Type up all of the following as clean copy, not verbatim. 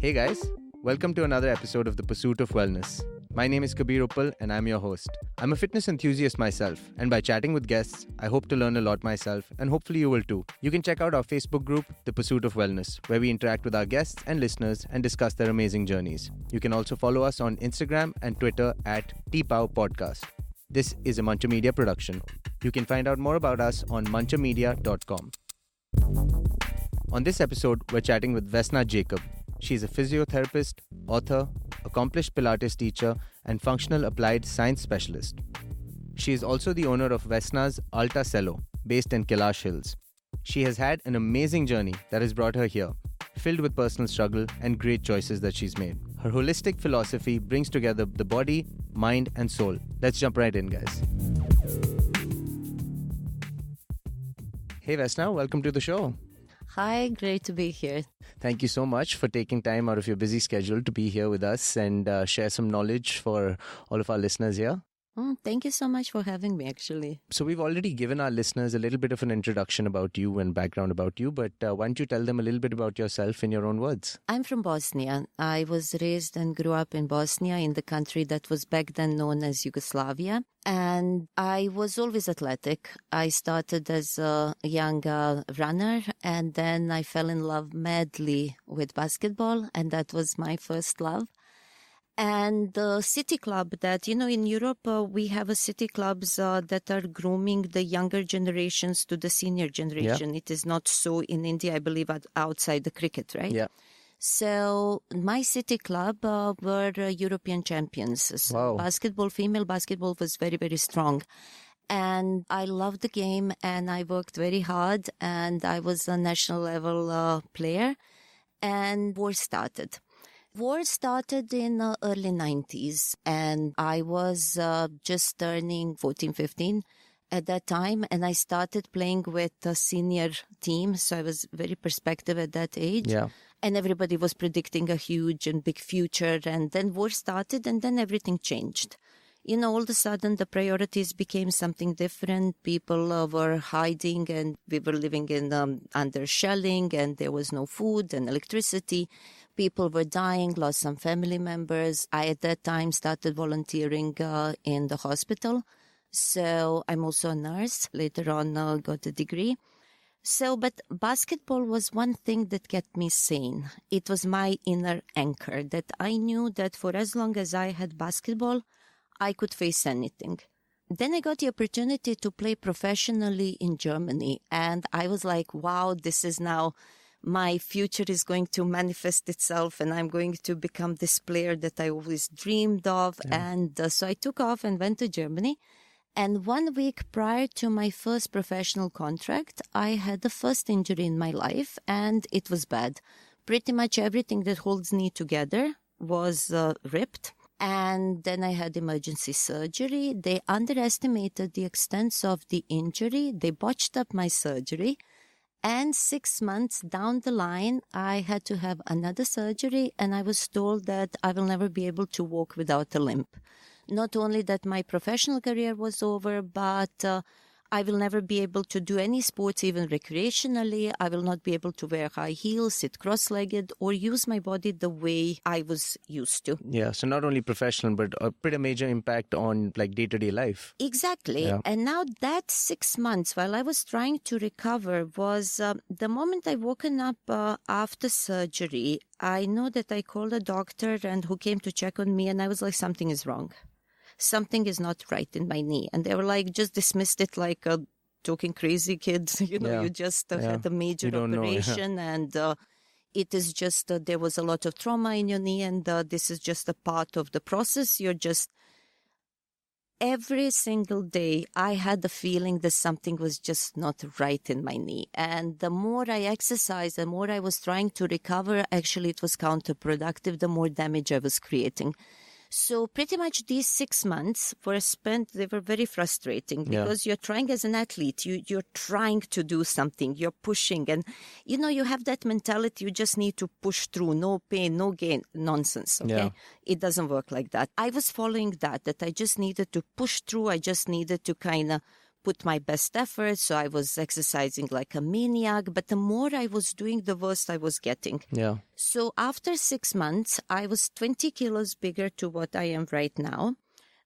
Hey guys, welcome to another episode of The Pursuit of Wellness. My name is Kabir Uppal and I'm your host. I'm a fitness enthusiast myself, and by chatting with guests, I hope to learn a lot myself, and hopefully you will too. You can check out our Facebook group, The Pursuit of Wellness, where we interact with our guests and listeners and discuss their amazing journeys. You can also follow us on Instagram and Twitter at TPOWPodcast. This is a Muncher Media production. You can find out more about us on munchermedia.com. On this episode, we're chatting with Vesna Jacob. She's a physiotherapist, author, accomplished Pilates teacher, and functional applied science specialist. She is also the owner of Vesna's Alta, Celo, based in Kailash Hills. She has had an amazing journey that has brought her here, filled with personal struggle and great choices that she's made. Her holistic philosophy brings together the body, mind, and soul. Let's jump right in, guys. Hey Vesna, welcome to the show. Hi, great to be here. Thank you so much for taking time out of your busy schedule to be here with us and share some knowledge for all of our listeners here. Thank you so much for having me, actually. So we've already given our listeners a little bit of an introduction about you and background about you, but why don't you tell them a little bit about yourself in your own words? I'm from Bosnia. I was raised and grew up in Bosnia, in the country that was back then known as Yugoslavia. And I was always athletic. I started as a young runner, and then I fell in love madly with basketball, and that was my first love. And the city club that, in Europe, we have city clubs that are grooming the younger generations to the senior generation. Yeah. It is not so in India, I believe, outside the cricket, right? Yeah. So my city club were European champions. So wow. Female basketball was very, very strong. And I loved the game and I worked very hard and I was a national level player. And war started. War started in the early 90s and I was just turning 14, 15 at that time. And I started playing with a senior team. So I was very perspective at that age. Yeah. And everybody was predicting a huge and big future. And then war started and then everything changed. All of a sudden the priorities became something different. People were hiding and we were living in under shelling and there was no food and electricity. People were dying, lost some family members. I, at that time, started volunteering in the hospital. So I'm also a nurse. Later on, got a degree. But basketball was one thing that kept me sane. It was my inner anchor that I knew that for as long as I had basketball, I could face anything. Then I got the opportunity to play professionally in Germany. And I was like, wow, this is now my future is going to manifest itself and I'm going to become this player that I always dreamed of. Yeah. And so I took off and went to Germany. And 1 week prior to my first professional contract, I had the first injury in my life and it was bad. Pretty much everything that holds me together was ripped. And then I had emergency surgery. They underestimated the extent of the injury. They botched up my surgery. And 6 months down the line, I had to have another surgery. And I was told that I will never be able to walk without a limp. Not only that my professional career was over, but I will never be able to do any sports, even recreationally. I will not be able to wear high heels, sit cross-legged, or use my body the way I was used to. Yeah, so not only professional, but a pretty major impact on like day-to-day life. Exactly. Yeah. And now that 6 months while I was trying to recover was the moment I woken up after surgery. I know that I called a doctor and who came to check on me and I was like, something is wrong. Something is not right in my knee. And they were like, just dismissed it like a talking crazy kid. You just had a major operation and it is just, there was a lot of trauma in your knee and this is just a part of the process. Every single day, I had the feeling that something was just not right in my knee. And the more I exercised, the more I was trying to recover, actually it was counterproductive, the more damage I was creating. So pretty much these 6 months were spent, they were very frustrating because you're trying as an athlete, you're trying to do something, you're pushing and, you have that mentality, you just need to push through, no pain, no gain, nonsense, okay? Yeah. It doesn't work like that. I was following that I just needed to push through, I just needed to kind of put my best effort. So I was exercising like a maniac, but the more I was doing, the worse I was getting. Yeah. So after 6 months, I was 20 kilos bigger to what I am right now.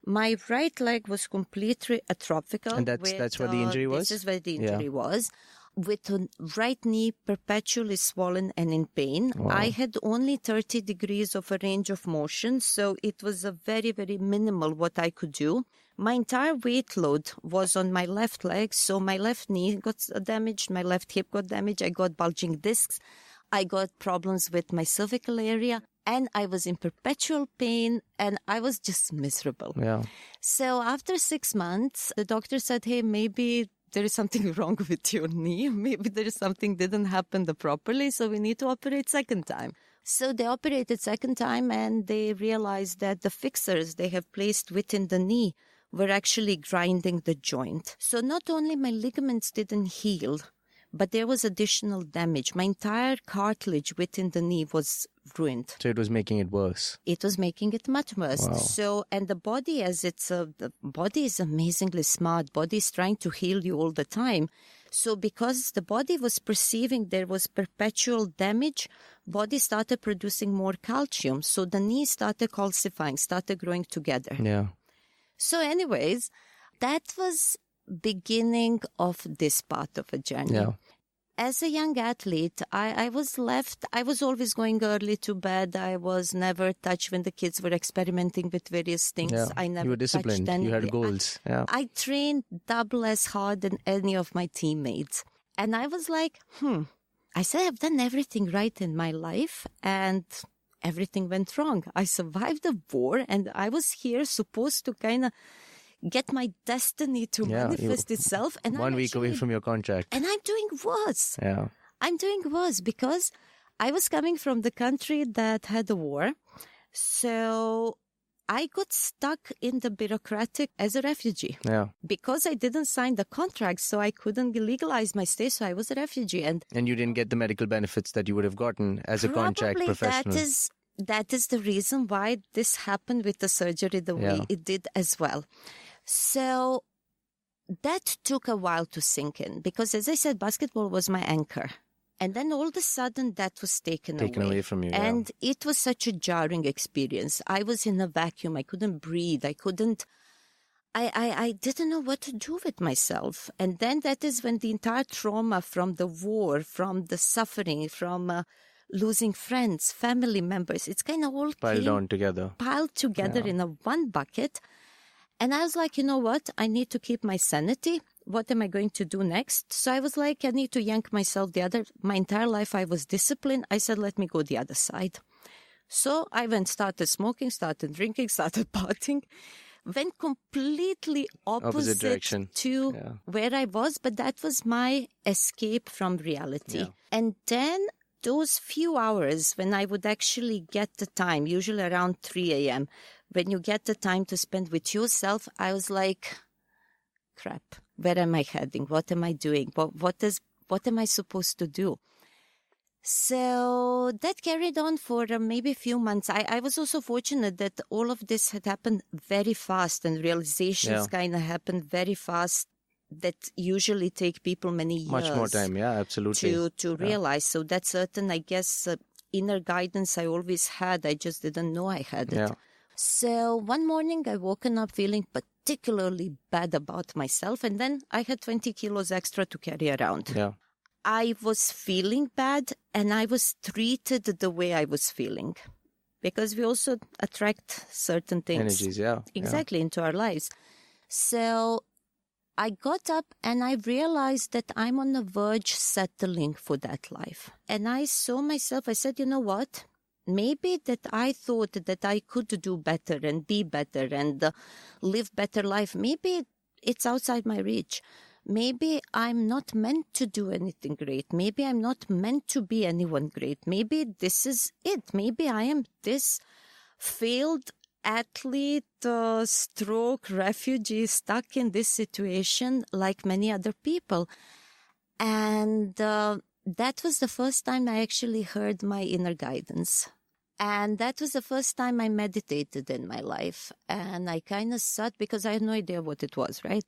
My right leg was completely atrophical. And that's where the injury was? This is where the injury was. With the right knee perpetually swollen and in pain. Wow. I had only 30 degrees of a range of motion, so it was a very, very minimal what I could do. My entire weight load was on my left leg, so my left knee got damaged, my left hip got damaged, I got bulging discs, I got problems with my cervical area, and I was in perpetual pain, and I was just miserable. Yeah. So after 6 months, the doctor said, hey, maybe there is something wrong with your knee. Maybe there is something didn't happen properly, so we need to operate second time. So they operated second time, and they realized that the fixers they have placed within the knee were actually grinding the joint. So not only my ligaments didn't heal, but there was additional damage. My entire cartilage within the knee was ruined. So it was making it worse. It was making it much worse. Wow. So, and the body, the body is amazingly smart. Body is trying to heal you all the time. So because the body was perceiving there was perpetual damage, body started producing more calcium. So the knee started calcifying, started growing together. Yeah. So anyways, that was beginning of this part of a journey. Yeah. As a young athlete, I was always going early to bed. I was never touched when the kids were experimenting with various things. Yeah. I never You were disciplined. touched You had goals. I trained double as hard than any of my teammates. And I was like, I said, I've done everything right in my life and everything went wrong. I survived the war and I was here supposed to kind of get my destiny to manifest itself. And 1 week away from your contract. And I'm doing worse. Yeah. I'm doing worse because I was coming from the country that had a war. So I got stuck in the bureaucratic as a refugee. Yeah. Because I didn't sign the contract, so I couldn't legalize my stay, so I was a refugee. And you didn't get the medical benefits that you would have gotten as a contract professional. That is the reason why this happened with the surgery the way it did as well. So that took a while to sink in because, as I said, basketball was my anchor. And then all of a sudden that was taken away from you. And it was such a jarring experience. I was in a vacuum. I couldn't breathe. I didn't know what to do with myself. And then that is when the entire trauma from the war, from the suffering, from losing friends, family members, it's kind of all piled together in a one bucket. And I was like, you know what? I need to keep my sanity. What am I going to do next? So I was like, I need to yank myself my entire life I was disciplined. I said, let me go the other side. So I started smoking, started drinking, started partying, went completely opposite direction to where I was. But that was my escape from reality. Yeah. And then those few hours when I would actually get the time, usually around 3 a.m., when you get the time to spend with yourself, I was like, crap, where am I heading? What am I doing? What am I supposed to do? So that carried on for maybe a few months. I was also fortunate that all of this had happened very fast and realizations kind of happened very fast that usually take people many years. Much more time, absolutely. To realize. So that's certain, I guess, inner guidance I always had. I just didn't know I had it. So one morning I woken up feeling particularly bad about myself. And then I had 20 kilos extra to carry around. Yeah. I was feeling bad and I was treated the way I was feeling. Because we also attract certain things. Energies, Exactly, into our lives. So I got up and I realized that I'm on the verge settling for that life. And I saw myself, I said, you know what? Maybe that I thought that I could do better and be better and live better life. Maybe it's outside my reach. Maybe I'm not meant to do anything great. Maybe I'm not meant to be anyone great. Maybe this is it. Maybe I am this failed athlete, stroke refugee stuck in this situation like many other people. And that was the first time I actually heard my inner guidance. And that was the first time I meditated in my life. And I kind of sat because I had no idea what it was, right?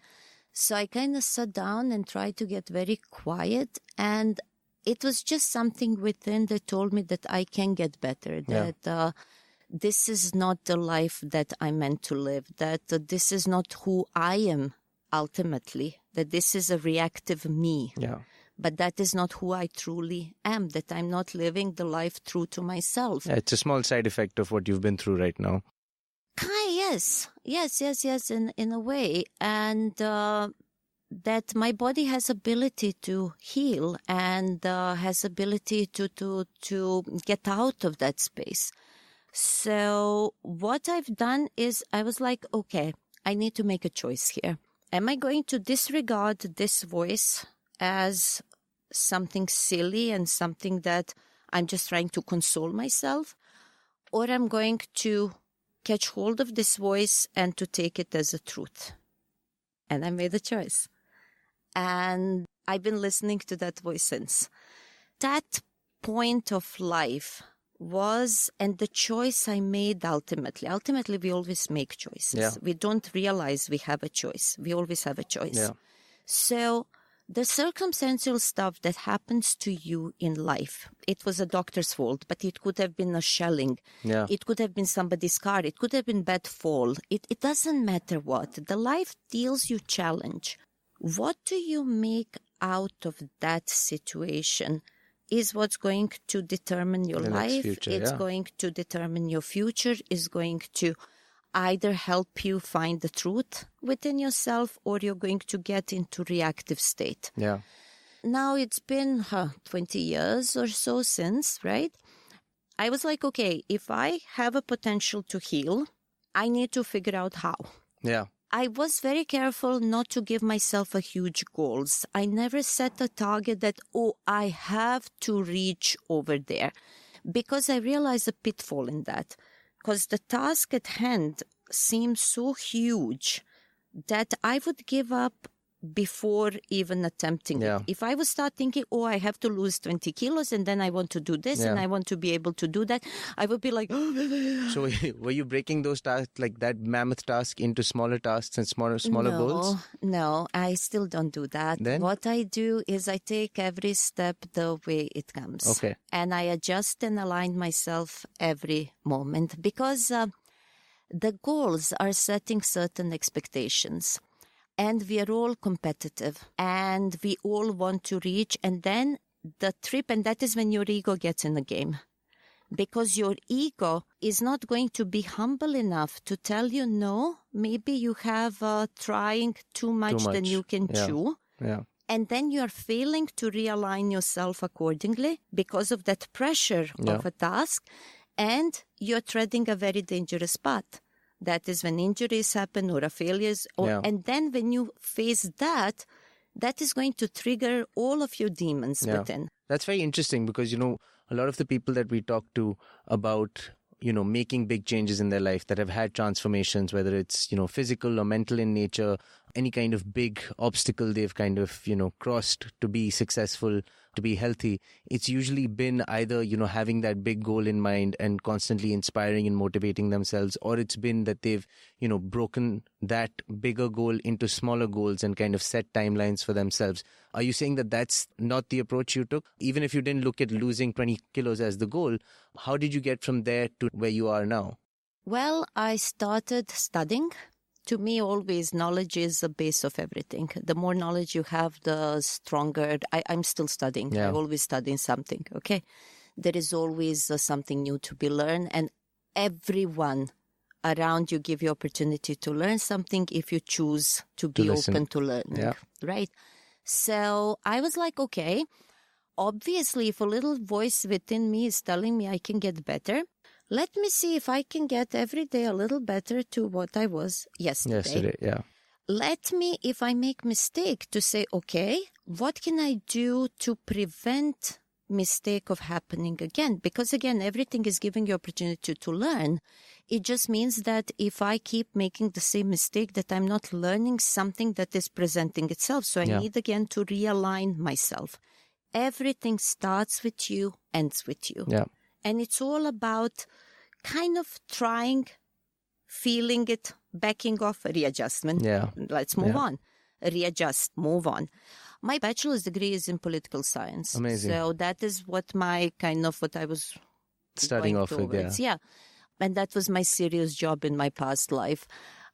So I kind of sat down and tried to get very quiet, and it was just something within that told me that I can get better, that this is not the life that I'm meant to live, that this is not who I am ultimately, that this is a reactive me. Yeah. But that is not who I truly am, that I'm not living the life true to myself. Yeah, it's a small side effect of what you've been through right now. Yes, in a way. And that my body has ability to heal and has ability to get out of that space. So what I've done is I was like, okay, I need to make a choice here. Am I going to disregard this voice as something silly and something that I'm just trying to console myself? Or I'm going to catch hold of this voice and to take it as a truth? And I made a choice. And I've been listening to that voice since. That point of life was, and the choice I made ultimately we always make choices. Yeah. We don't realize we have a choice. We always have a choice. Yeah. So the circumstantial stuff that happens to you in life, it was a doctor's fault, but it could have been a shelling. Yeah. It could have been somebody's car. It could have been bad fall. It doesn't matter what. The life deals you challenge. What do you make out of that situation is what's going to determine your life. Future, it's going to determine your future, is going to either help you find the truth within yourself, or you're going to get into reactive state. Yeah. Now it's been 20 years or so since, right? I was like, okay, if I have a potential to heal, I need to figure out how. Yeah. I was very careful not to give myself a huge goals. I never set a target that, I have to reach over there, because I realized a pitfall in that. Because the task at hand seems so huge that I would give up before even attempting it. If I would start thinking, I have to lose 20 kilos and then I want to do this and I want to be able to do that, I would be like... So were you breaking those tasks, like that mammoth task, into smaller tasks and smaller goals? No, I still don't do that. Then? What I do is I take every step the way it comes. Okay. And I adjust and align myself every moment, because the goals are setting certain expectations. And we are all competitive and we all want to reach. And then the trip, and that is when your ego gets in the game. Because your ego is not going to be humble enough to tell you, no, maybe you have trying too much than you can chew. Yeah. And then you're failing to realign yourself accordingly because of that pressure of a task. And you're treading a very dangerous path. That is when injuries happen or failures. And then when you face that, that is going to trigger all of your demons within. That's very interesting, because, a lot of the people that we talk to about, making big changes in their life, that have had transformations, whether it's, physical or mental in nature, any kind of big obstacle they've kind of, crossed to be successful, to be healthy, it's usually been either, having that big goal in mind and constantly inspiring and motivating themselves, or it's been that they've, broken that bigger goal into smaller goals and kind of set timelines for themselves. Are you saying that that's not the approach you took? Even if you didn't look at losing 20 kilos as the goal, how did you get from there to where you are now? Well, I started studying. To me, always knowledge is the base of everything. The more knowledge you have, the stronger. I'm still studying. Yeah. I'm always studying something, okay? There is always something new to be learned, and everyone around you give you opportunity to learn something if you choose to be open to learning, right? So I was like, okay, obviously, if a little voice within me is telling me I can get better, let me see if I can get every day a little better to what I was yesterday. Let me, if I make mistake, to say, okay, what can I do to prevent mistake of happening again? Because again, everything is giving you opportunity to learn. It just means that if I keep making the same mistake, that I'm not learning something that is presenting itself. So I need again to realign myself. Everything starts with you, ends with you. Yeah. And it's all about kind of trying, feeling it, backing off, readjustment. Yeah. Let's move on. readjust, move on. My bachelor's degree is in political science. Amazing. So that is what what I was Starting off with, yeah. And that was my serious job in my past life.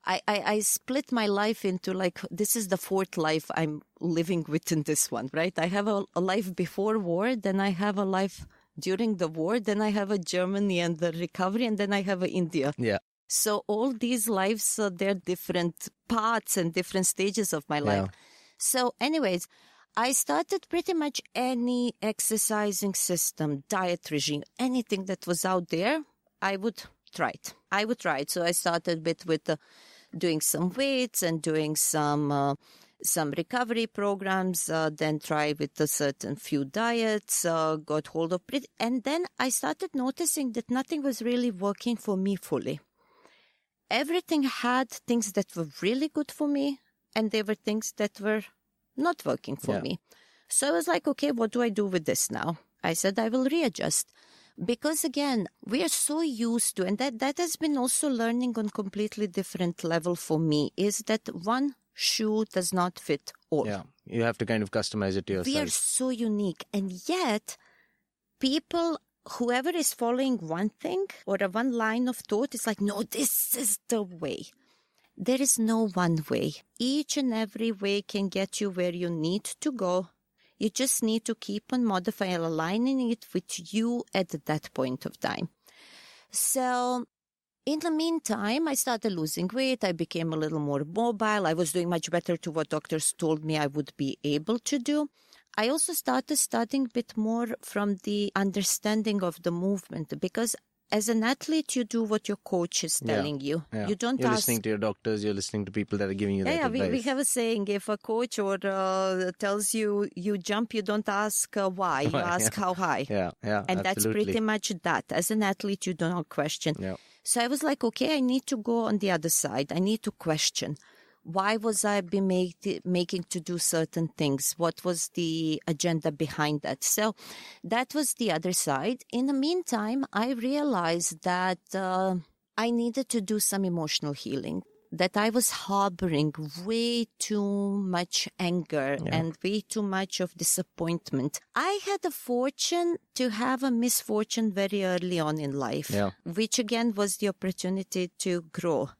I split my life into this is the fourth life I'm living within this one, right? I have a life before war, then I have a life during the war, then I have a Germany and the recovery, and then I have a India. Yeah. So all these lives, they're different parts and different stages of my life. Yeah. So anyways, I started pretty much any exercising system, diet regime, anything that was out there, I would try it. So I started with doing some weights and doing some recovery programs, then try with a certain few diets, got hold of it. And then I started noticing that nothing was really working for me fully. Everything had things that were really good for me, and there were things that were not working for me. So I was like, okay, what do I do with this now? I said, I will readjust. Because again, we are so used to, and that has been also learning on completely different level for me, is that one shoe does not fit all. Yeah, you have to kind of customize it to yourself. We are so unique, and yet people, whoever is following one thing or one line of thought, is like, no, this is the way. There is no one way. Each and every way can get you where you need to go. You just need to keep on modifying, aligning it with you at that point of time. So in the meantime, I started losing weight. I became a little more mobile. I was doing much better to what doctors told me I would be able to do. I also started studying a bit more from the understanding of the movement, because as an athlete, you do what your coach is telling you. Yeah. You don't You're ask. Listening to your doctors, you're listening to people that are giving you that advice. We have a saying, if a coach or tells you jump, you don't ask why, you ask how high. Yeah, and absolutely. That's pretty much that. As an athlete, you do not question. Yeah. So I was like, okay, I need to go on the other side. I need to question. Why was I making to do certain things? What was the agenda behind that? So that was the other side. In the meantime, I realized that I needed to do some emotional healing, that I was harboring way too much anger and way too much of disappointment. I had the fortune to have a misfortune very early on in life, which again was the opportunity to grow.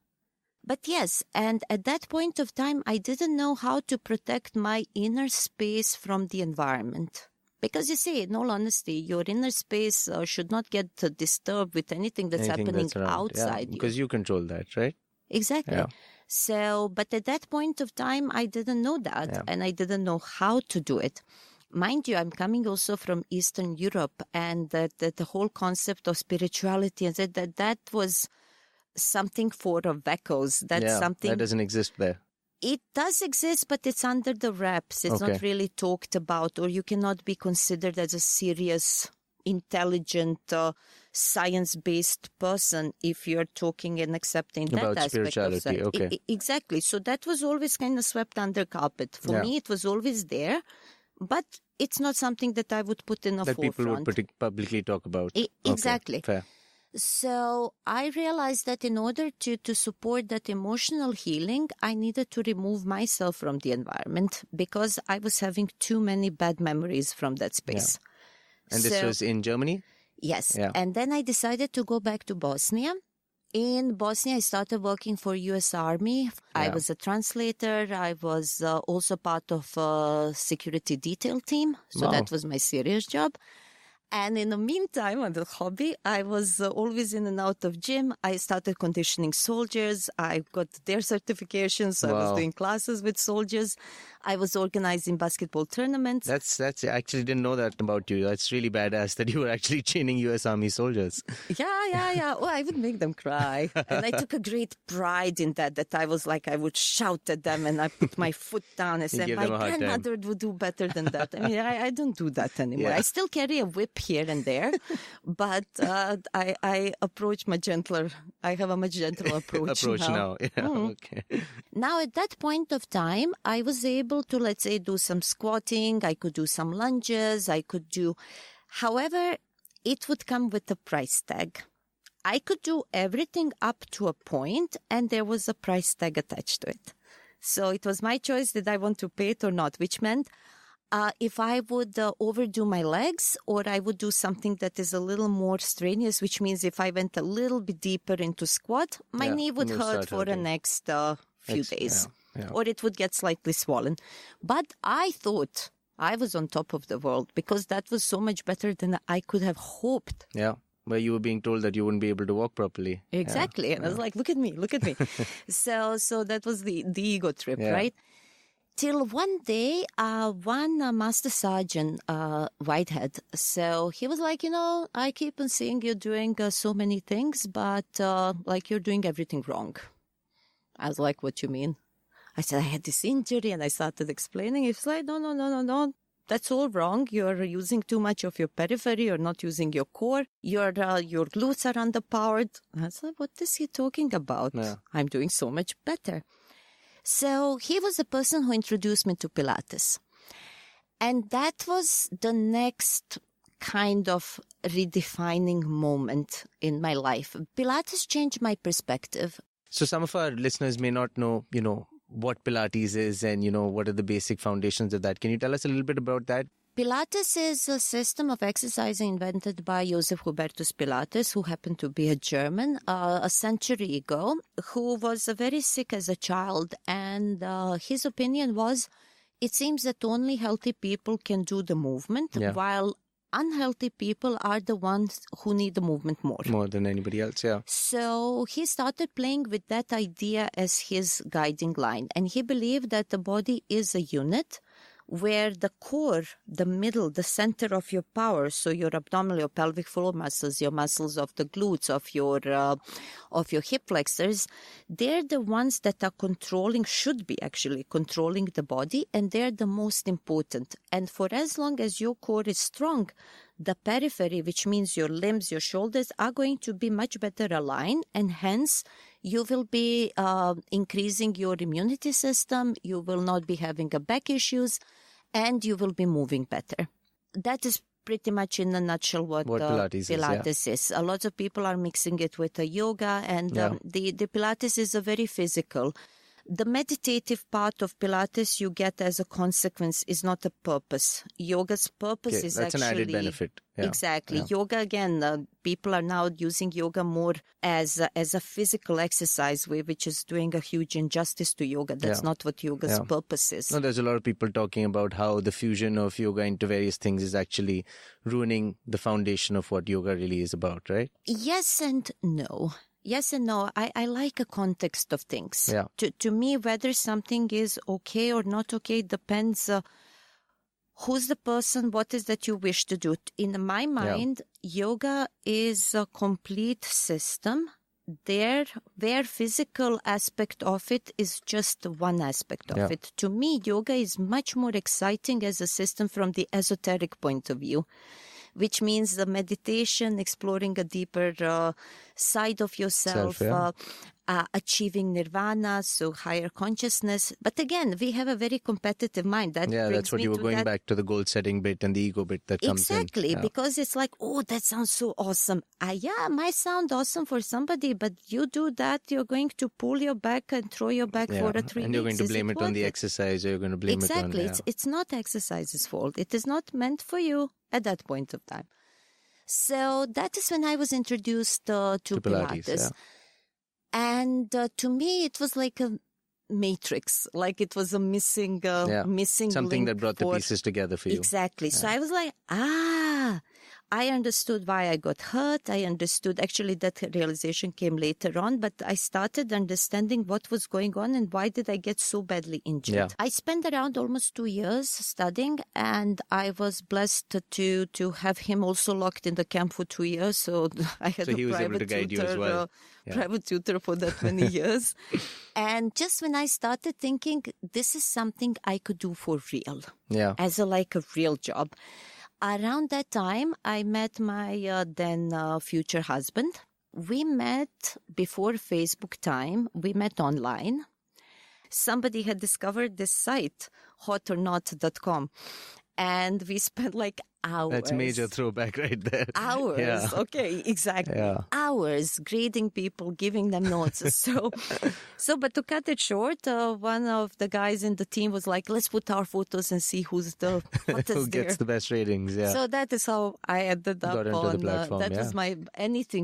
But yes, and at that point of time, I didn't know how to protect my inner space from the environment. Because you see, in all honesty, your inner space should not get disturbed with anything that's happening outside you. Because you control that, right? Exactly. Yeah. So, but at that point of time, I didn't know that, and I didn't know how to do it. Mind you, I'm coming also from Eastern Europe, and the whole concept of spirituality, and that was something for wackos. That's something that doesn't exist there. It does exist, but it's under the wraps. It's not really talked about, or you cannot be considered as a serious, intelligent, science-based person if you're talking and accepting about that aspect of spirituality. Exactly. So that was always kind of swept under carpet. For me, it was always there, but it's not something that I would put in a forefront. That people would publicly talk about. Exactly. Fair. So I realized that in order to support that emotional healing, I needed to remove myself from the environment because I was having too many bad memories from that space. Yeah. And this was in Germany? Yes. Yeah. And then I decided to go back to Bosnia. In Bosnia, I started working for U.S. Army. I was a translator. I was also part of a security detail team. So that was my serious job. And in the meantime, on the hobby, I was always in and out of gym. I started conditioning soldiers. I got their certifications. So I was doing classes with soldiers. I was organizing basketball tournaments. That's I actually didn't know that about you. That's really badass that you were actually training U.S. Army soldiers. Yeah. Oh, I would make them cry. And I took a great pride in that I was like, I would shout at them and I put my foot down and said, my grandmother would do better than that. I mean, I don't do that anymore. I still carry a whip here and there, but I approach my gentler. I have a much gentler approach now. Yeah, okay. Now, at that point of time, I was able to, let's say, do some squatting. I could do some lunges. However, it would come with a price tag. I could do everything up to a point, and there was a price tag attached to it. So it was my choice that I want to pay it or not, which meant if I would overdo my legs, or I would do something that is a little more strenuous, which means if I went a little bit deeper into squat, my knee would hurt for the next few days, or it would get slightly swollen. But I thought I was on top of the world because that was so much better than I could have hoped. Yeah. Where you were being told that you wouldn't be able to walk properly. Exactly. And I was like, look at me. So that was the ego trip, right? Till one day, one Master Sergeant, Whitehead, so he was like, I keep on seeing you doing so many things, but like you're doing everything wrong. I was like, what do you mean? I said, I had this injury, and I started explaining. He was like, no. That's all wrong. You're using too much of your periphery. You're not using your core. Your glutes are underpowered. I was like, what is he talking about? Yeah. I'm doing so much better. So he was the person who introduced me to Pilates. And that was the next kind of redefining moment in my life. Pilates changed my perspective. So some of our listeners may not know, what Pilates is and, what are the basic foundations of that. Can you tell us a little bit about that? Pilates is a system of exercising invented by Joseph Hubertus Pilates, who happened to be a German, a century ago, who was very sick as a child. And his opinion was, it seems that only healthy people can do the movement, while unhealthy people are the ones who need the movement more. More than anybody else, yeah. So he started playing with that idea as his guiding line. And he believed that the body is a unit where the core, the middle, the center of your power, so your abdominal, your pelvic floor muscles, your muscles of the glutes, of your hip flexors, they're the ones that are should be actually controlling the body, and they're the most important. And for as long as your core is strong, the periphery, which means your limbs, your shoulders, are going to be much better aligned, and hence you will be increasing your immunity system, you will not be having back issues, and you will be moving better. That is pretty much in a nutshell what Pilates is. A lot of people are mixing it with yoga, and the Pilates is a very physical. The meditative part of Pilates you get as a consequence is not a purpose. Yoga's purpose is that's actually... That's an added benefit. Yeah. Exactly. Yeah. Yoga, again, people are now using yoga more as a physical exercise way, which is doing a huge injustice to yoga. That's not what yoga's purpose is. No, there's a lot of people talking about how the fusion of yoga into various things is actually ruining the foundation of what yoga really is about, right? Yes and no. Yes and no. I like a context of things. Yeah. To me, whether something is okay or not okay depends who's the person, what is that you wish to do. In my mind, yoga is a complete system there where physical aspect of it is just one aspect of it. To me, yoga is much more exciting as a system from the esoteric point of view, which means the meditation, exploring a deeper side of yourself, achieving nirvana, so higher consciousness. But again, we have a very competitive mind. That's what you were going back to, the goal setting bit and the ego bit that comes in. Exactly, because it's like, oh, that sounds so awesome. It might sound awesome for somebody, but you do that, you're going to pull your back and throw your back for 3 weeks. And you're going to blame it on the exercise, or you're going to blame it on... Exactly, it's not exercise's fault. It is not meant for you at that point of time. So that is when I was introduced to Pilates. And to me, it was like a matrix, like it was a missing something link that brought the pieces together for you. Exactly. So I was like, I understood why I got hurt. I understood, actually that realization came later on, but I started understanding what was going on and why did I get so badly injured. Yeah. I spent around almost 2 years studying, and I was blessed to have him also locked in the camp for 2 years. So I had he was able to guide you as well. Private tutor for that many years. And just when I started thinking, this is something I could do for real, as a real job. Around that time, I met my then future husband. We met before Facebook time. We met online. Somebody had discovered this site, hotornot.com. And we spent like hours. That's a major throwback right there. Hours. Yeah. Okay, exactly. Yeah. Hours grading people, giving them notes. But to cut it short, one of the guys in the team was like, let's put our photos and see who's the hottest Who gets the best ratings, yeah. So that is how I ended up Got into on the platform, that was my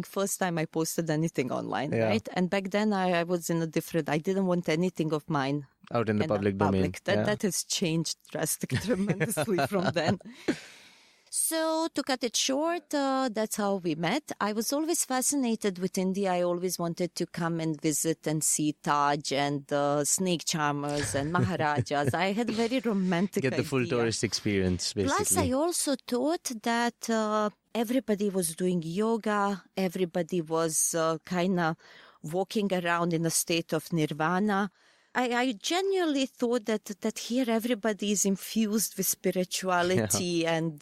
first time I posted anything online, right? And back then I was in a different, I didn't want anything of mine out in the public domain. That has changed drastically, tremendously from then. So to cut it short, that's how we met. I was always fascinated with India. I always wanted to come and visit and see Taj and snake charmers and Maharajas. I had very romantic Get the full idea. tourist experience, basically. Plus, I also thought that everybody was doing yoga. Everybody was kind of walking around in a state of nirvana. I genuinely thought that here everybody is infused with spirituality, and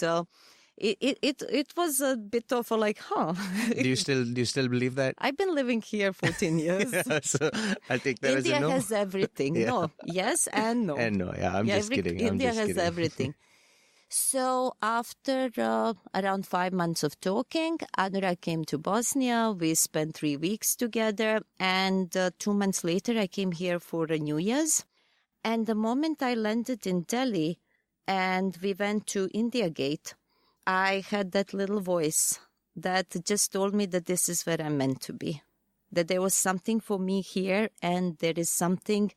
it was a bit of a like, huh? Do you still believe that? I've been living here 14 years. So I'll take that India as a no. has everything. No, yes and no. And no, yeah, I'm just kidding. India has everything. So after around 5 months of talking, Anurag came to Bosnia. We spent 3 weeks together. And 2 months later, I came here for a New Year's. And the moment I landed in Delhi and we went to India Gate, I had that little voice that just told me that this is where I'm meant to be. That there was something for me here and there is something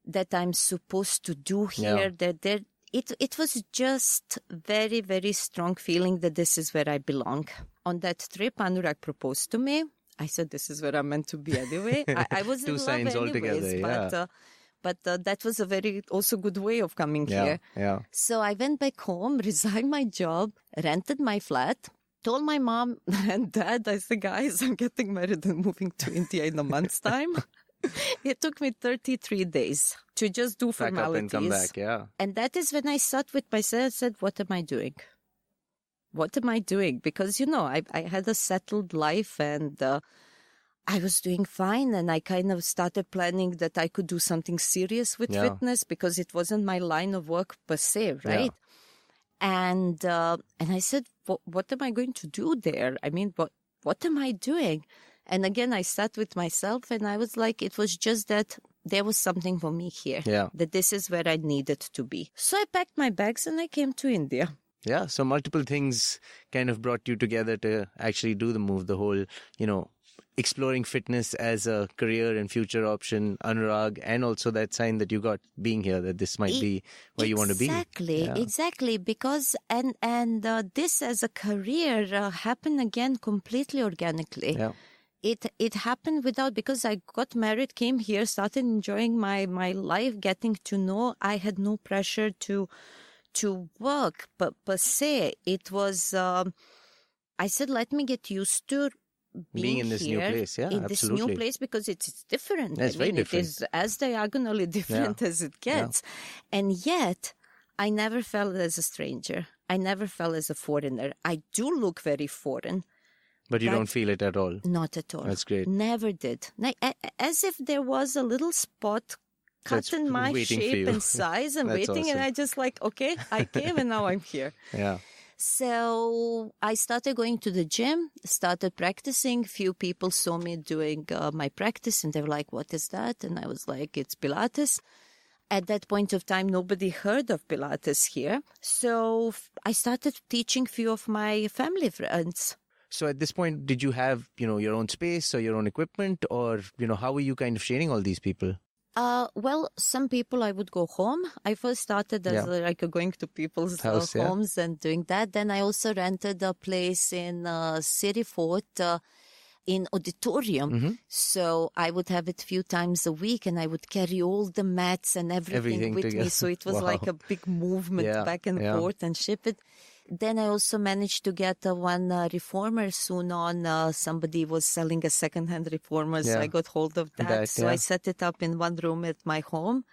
that I'm supposed to do here. Yeah. It was just very, very strong feeling that this is where I belong. On that trip, Anurag proposed to me. I said, this is where I'm meant to be anyway. I was in love anyways, altogether, but that was a very also good way of coming here. Yeah. So I went back home, resigned my job, rented my flat, told my mom and dad, I said, guys, I'm getting married and moving to India in a month's time. It took me 33 days to just do formalities. Pack up and come back, yeah. And that is when I sat with myself and said, what am I doing? What am I doing? Because, I had a settled life and I was doing fine. And I kind of started planning that I could do something serious with fitness because it wasn't my line of work per se, right? Yeah. And I said, what am I going to do there? I mean, what am I doing? And again, I sat with myself and I was like, it was just that there was something for me here, that this is where I needed to be. So I packed my bags and I came to India. Yeah, so multiple things kind of brought you together to actually do the move, the whole, exploring fitness as a career and future option, Anurag, and also that sign that you got being here, that this might be where you want to be. Exactly. Because, and this as a career happened again completely organically. Yeah. It happened because I got married, came here, started enjoying my life, getting to know. I had no pressure to work per se. It was, I said, let me get used to being in this here, new place. Yeah, in absolutely. this new place because it's different. It's very different. It is as diagonally different as it gets. Yeah. And yet, I never felt as a stranger. I never felt as a foreigner. I do look very foreign. But you don't feel it at all? Not at all. That's great. Never did. As if there was a little spot cut in my shape and size and waiting. Awesome. And I just okay, I came and now I'm here. Yeah. So I started going to the gym, started practicing. Few people saw me doing my practice and they were like, what is that? And I was like, it's Pilates. At that point of time, nobody heard of Pilates here. So I started teaching few of my family friends. So at this point, did you have, your own space or your own equipment, or, how were you kind of training all these people? Well, some people I would go home. I first started as going to people's homes and doing that. Then I also rented a place in City Fort in auditorium. Mm-hmm. So I would have it a few times a week and I would carry all the mats and everything with me. So it was like a big movement back and forth and ship it. Then I also managed to get one reformer soon on. Somebody was selling a second-hand reformer, so I got hold of that. So I set it up in one room at my home.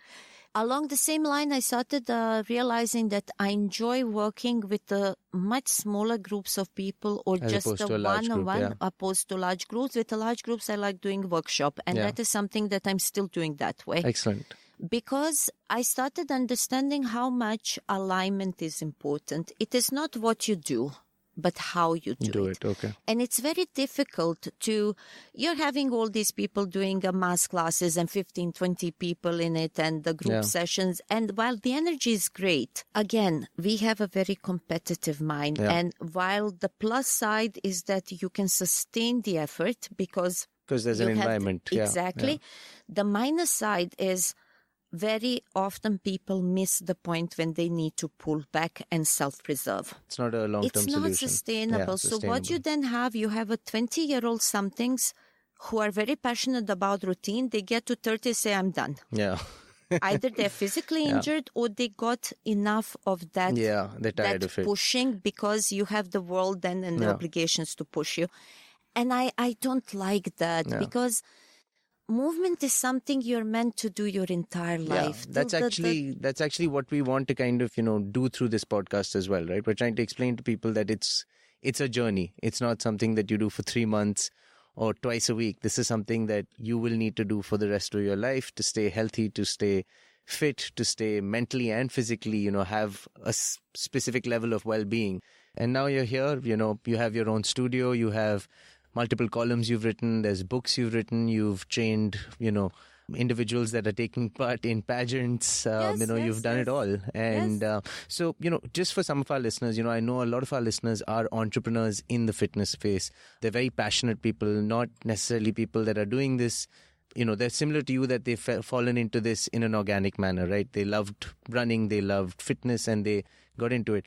Along the same line, I started realizing that I enjoy working with much smaller groups of people or as just a one-on-one opposed to large groups. With the large groups, I like doing workshop, and that is something that I'm still doing that way. Excellent. Because I started understanding how much alignment is important. It is not what you do, but how you do it. Okay. And it's very difficult you're having all these people doing mass classes and 15, 20 people in it and the group sessions. And while the energy is great, again, we have a very competitive mind. Yeah. And while the plus side is that you can sustain the effort because there's an environment. Exactly. Yeah. The minus side is very often people miss the point when they need to pull back and self-preserve. It's not a long-term solution. It's not sustainable. So what you then you have a 20-year-old somethings who are very passionate about routine. They get to 30, say, I'm done. Yeah. Either they're physically injured or they got enough of that, they're tired of it. Pushing because you have the world then and the obligations to push you. And I don't like that because movement is something you're meant to do your entire life. That's actually what we want to kind of, do through this podcast as well, right? We're trying to explain to people that it's a journey. It's not something that you do for 3 months or twice a week. This is something that you will need to do for the rest of your life to stay healthy, to stay fit, to stay mentally and physically, have a specific level of well-being. And now you're here, you have your own studio, you have multiple columns you've written, there's books you've written, you've trained, individuals that are taking part in pageants, you've done it all. And so, just for some of our listeners, I know a lot of our listeners are entrepreneurs in the fitness space. They're very passionate people, not necessarily people that are doing this. They're similar to you, that they've fallen into this in an organic manner, right? They loved running, they loved fitness, and they got into it.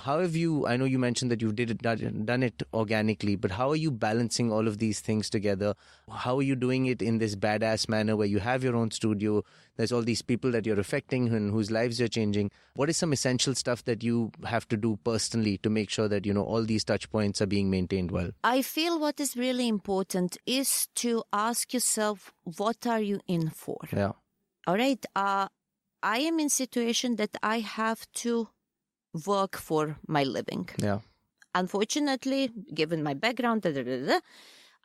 How have you, I know you mentioned that you done it organically, but how are you balancing all of these things together? How are you doing it in this badass manner where you have your own studio, there's all these people that you're affecting and whose lives you're changing? What is some essential stuff that you have to do personally to make sure that, all these touch points are being maintained well? I feel what is really important is to ask yourself, what are you in for? Yeah. All right. I am in situation that I have to work for my living. Yeah. Unfortunately, given my background,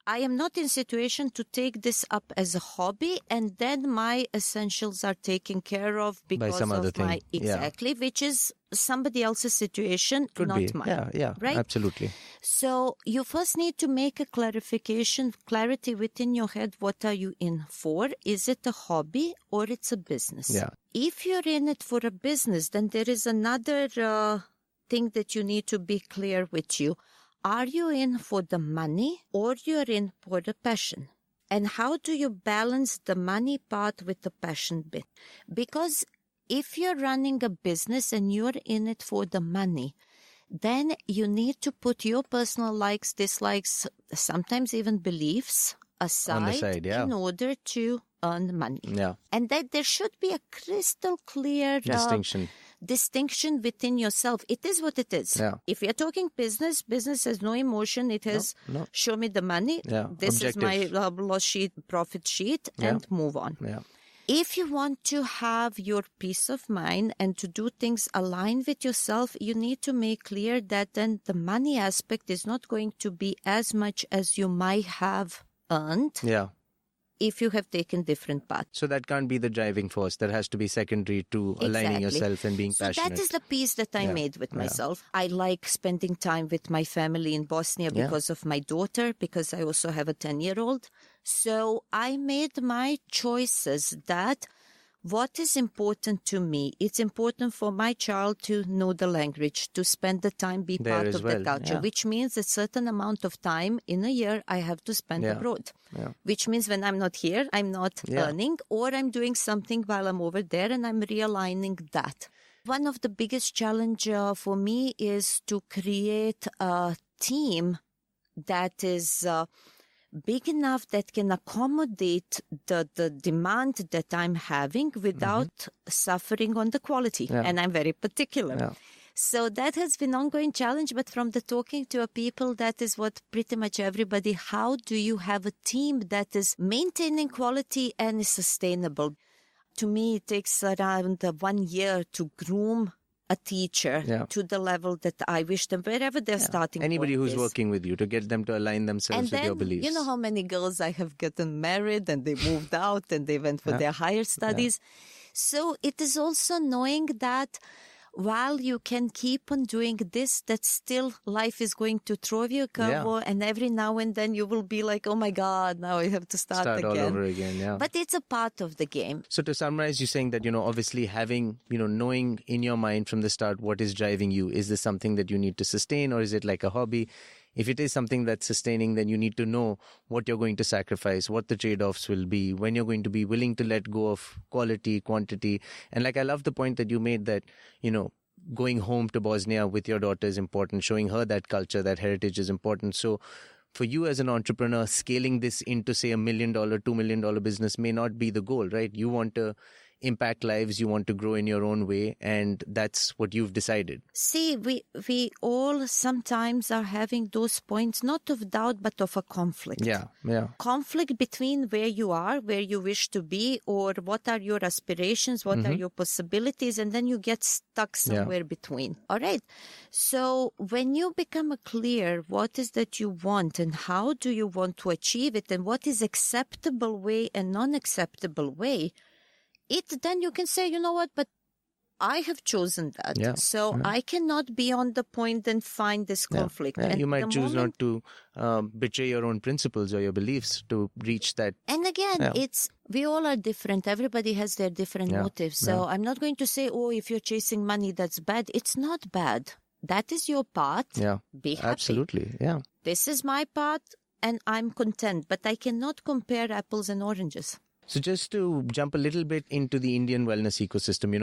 I am not in situation to take this up as a hobby and then my essentials are taken care of because by some other thing. Which is somebody else's situation, Could not be. mine. Yeah, right? Absolutely. So you first need to make a clarity within your head. What are you in for? Is it a hobby or it's a business? Yeah. If you're in it for a business, then there is another thing that you need to be clear with you. Are you in for the money or you're in for the passion? And how do you balance the money part with the passion bit? Because if you're running a business and you're in it for the money, then you need to put your personal likes, dislikes, sometimes even beliefs aside on the side, in order to earn money. Yeah. And that there should be a crystal clear distinction within yourself. It is what it is. Yeah. If you're talking business has no emotion. It has show me the money. Yeah. This Objective. is my loss sheet, profit sheet, and move on. Yeah. If you want to have your peace of mind and to do things aligned with yourself, you need to make clear that then the money aspect is not going to be as much as you might have earned. Yeah. If you have taken different paths. So that can't be the driving force. That has to be secondary to aligning yourself and being passionate. That is the piece that I made with myself. I like spending time with my family in Bosnia because of my daughter, because I also have a 10-year-old. So I made my choices that what is important to me. It's important for my child to know the language, to spend the time, be part of the culture, which means a certain amount of time in a year I have to spend abroad. Yeah. Which means when I'm not here, I'm not earning, or I'm doing something while I'm over there and I'm realigning that. One of the biggest challenge for me is to create a team that is big enough that can accommodate the demand that I'm having without suffering on the quality. Yeah. And I'm very particular. Yeah. So that has been an ongoing challenge, but from the talking to a people, that is what pretty much everybody, how do you have a team that is maintaining quality and is sustainable? To me, it takes around 1 year to groom a teacher to the level that I wish them, wherever they're starting. Anybody who's working with you, to get them to align themselves with your beliefs. You know how many girls I have gotten married and they moved out and they went for their higher studies. So it is also knowing that while you can keep on doing this, that still life is going to throw you a curveball, and every now and then you will be like, oh my God, now I have to start again. All over again, But it's a part of the game. So to summarize, you're saying that, obviously having, knowing in your mind from the start what is driving you. Is this something that you need to sustain, or is it like a hobby? If it is something that's sustaining, then you need to know what you're going to sacrifice, what the trade-offs will be, when you're going to be willing to let go of quality, quantity. And like, I love the point that you made that, going home to Bosnia with your daughter is important, showing her that culture, that heritage is important. So for you as an entrepreneur, scaling this into, say, $1 million, $2 million business may not be the goal, right? You want to impact lives, you want to grow in your own way, and that's what you've decided. See, we all sometimes are having those points, not of doubt, but of a conflict. Yeah. Conflict between where you are, where you wish to be, or what are your aspirations, what are your possibilities, and then you get stuck somewhere between. All right. So when you become clear what is that you want and how do you want to achieve it and what is acceptable way and non-acceptable way, then you can say, you know what, but I have chosen that. I cannot be on the point and find this conflict. And you might choose not to betray your own principles or your beliefs to reach that. And again, we all are different. Everybody has their different motives. So I'm not going to say, oh, if you're chasing money, that's bad. It's not bad. That is your path. Yeah. Be happy. Absolutely. Yeah. This is my path and I'm content, but I cannot compare apples and oranges. So just to jump a little bit into the Indian wellness ecosystem,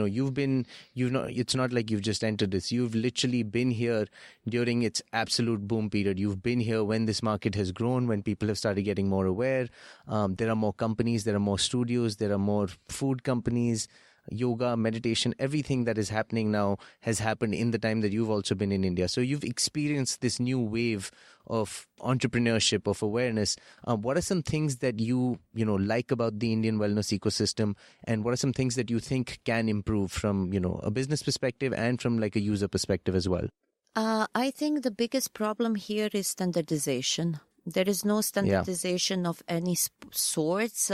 it's not like you've just entered this. You've literally been here during its absolute boom period. You've been here when this market has grown, when people have started getting more aware. There are more companies, there are more studios, there are more food companies, yoga, meditation, everything that is happening now has happened in the time that you've also been in India. So you've experienced this new wave of entrepreneurship, of awareness. What are some things that you like about the Indian wellness ecosystem, and what are some things that you think can improve from, a business perspective and from like a user perspective as well? I think the biggest problem here is standardization. There is no standardization of any sorts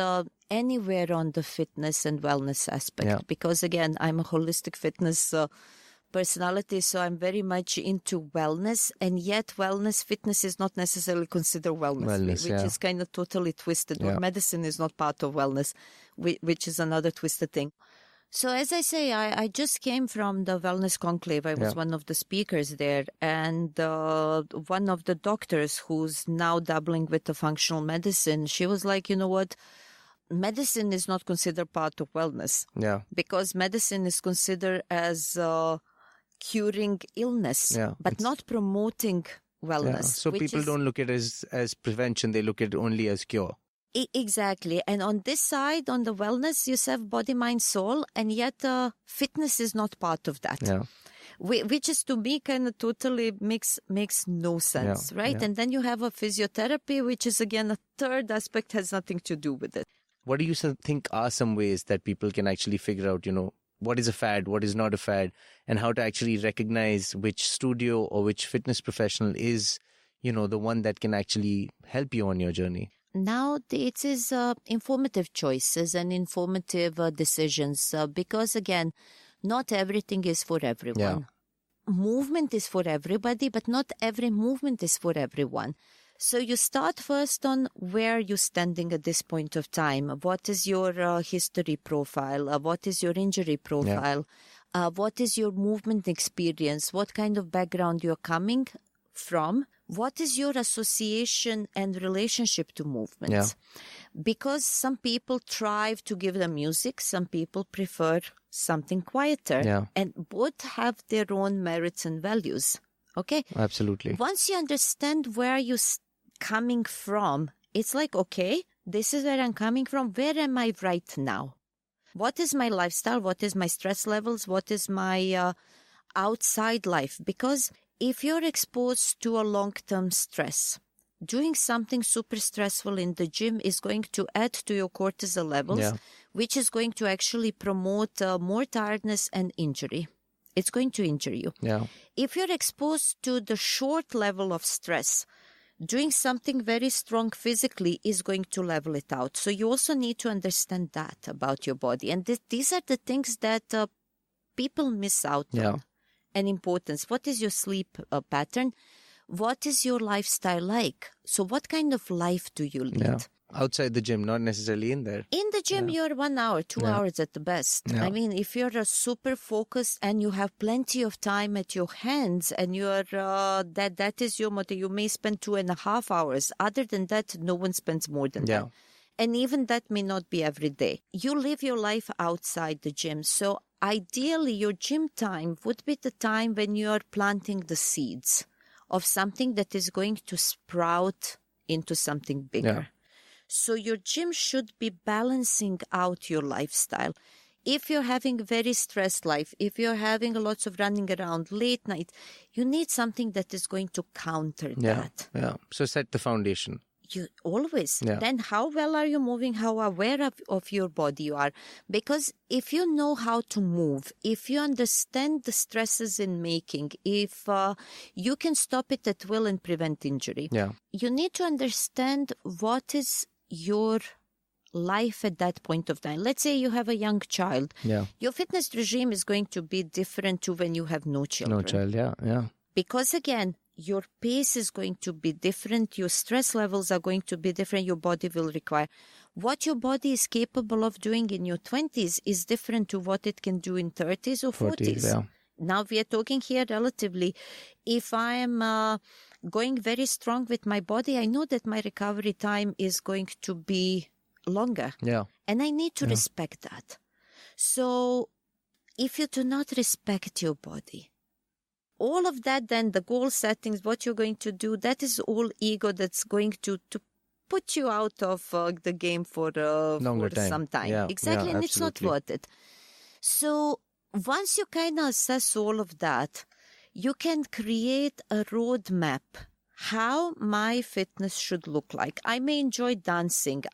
anywhere on the fitness and wellness aspect. Because again, I'm a holistic fitness personality, so I'm very much into wellness, and yet fitness is not necessarily considered wellness which is kind of totally twisted. Or medicine is not part of wellness, which is another twisted thing. So as I say, I just came from the Wellness Conclave. I was one of the speakers there, and one of the doctors who's now dabbling with the functional medicine, she was like, you know what? Medicine is not considered part of wellness. Yeah. Because medicine is considered as curing illness, but not promoting wellness. Yeah. So people don't look at it as prevention, they look at it only as cure. Exactly. And on this side, on the wellness, you have body, mind, soul, and yet fitness is not part of that. Yeah. Which is, to me, kind of totally makes no sense, right? Yeah. And then you have a physiotherapy, which is, again, a third aspect, has nothing to do with it. What do you think are some ways that people can actually figure out, what is a fad, what is not a fad, and how to actually recognize which studio or which fitness professional is, the one that can actually help you on your journey? Now it is informative choices and informative decisions because, again, not everything is for everyone. Yeah. Movement is for everybody, but not every movement is for everyone. So you start first on where you're standing at this point of time. What is your history profile? What is your injury profile? Yeah. What is your movement experience? What kind of background you're coming from? What is your association and relationship to movements? Yeah. Because some people thrive to give them music, some people prefer something quieter. Yeah. And both have their own merits and values. Okay? Absolutely. Once you understand where you're coming from, it's like, okay, this is where I'm coming from. Where am I right now? What is my lifestyle? What is my stress levels? What is my outside life? Because if you're exposed to a long-term stress, doing something super stressful in the gym is going to add to your cortisol levels, which is going to actually promote more tiredness and injury. It's going to injure you. Yeah. If you're exposed to the short level of stress, doing something very strong physically is going to level it out. So you also need to understand that about your body. And these are the things that people miss out on. And importance. What is your sleep pattern? What is your lifestyle like? So what kind of life do you lead? Yeah. Outside the gym, not necessarily in there. In the gym, you're 1 hour, 2 hours at the best. Yeah. I mean, if you're super focused and you have plenty of time at your hands and you're that is your motto, you may spend 2.5 hours. Other than that, no one spends more than that. And even that may not be every day. You live your life outside the gym. So ideally, your gym time would be the time when you're planting the seeds of something that is going to sprout into something bigger. Yeah. So your gym should be balancing out your lifestyle. If you're having a very stressed life, if you're having lots of running around late night, you need something that is going to counter that. Yeah. So set the foundation. You always. Yeah. Then how well are you moving? How aware of your body you are? Because if you know how to move, if you understand the stresses in making, if you can stop it at will and prevent injury, you need to understand what is your life at that point of time. Let's say you have a young child. Yeah. Your fitness regime is going to be different to when you have no children. No child, yeah. Because again, your pace is going to be different. Your stress levels are going to be different. Your body will require. What your body is capable of doing in your 20s is different to what it can do in 30s or 40s. Yeah. Now we are talking here relatively. If I am going very strong with my body, I know that my recovery time is going to be longer. Yeah. And I need to respect that. So if you do not respect your body, all of that, then the goal settings, what you're going to do, that is all ego that's going to put you out of the game for some time. Yeah, exactly, and absolutely. it's not worth it. So once you kind of assess all of that, you can create a roadmap how my fitness should look like. I may enjoy dancing.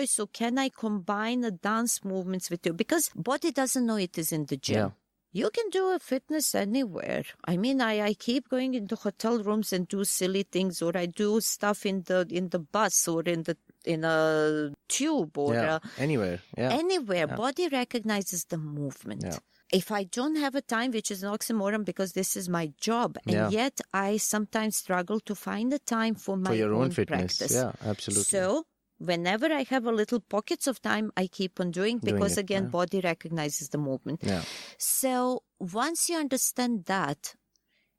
So can I combine the dance movements with you? Because body doesn't know it is in the gym. Yeah. You can do a fitness anywhere. I mean, I keep going into hotel rooms and do silly things, or I do stuff in the bus or in a tube or anywhere. Yeah. Anywhere. Yeah. Body recognizes the movement. Yeah. If I don't have a time, which is an oxymoron because this is my job, and yet I sometimes struggle to find the time for my own fitness. Practice. Yeah, absolutely. So whenever I have a little pockets of time, I keep on doing because again, body recognizes the movement. Yeah. So once you understand that,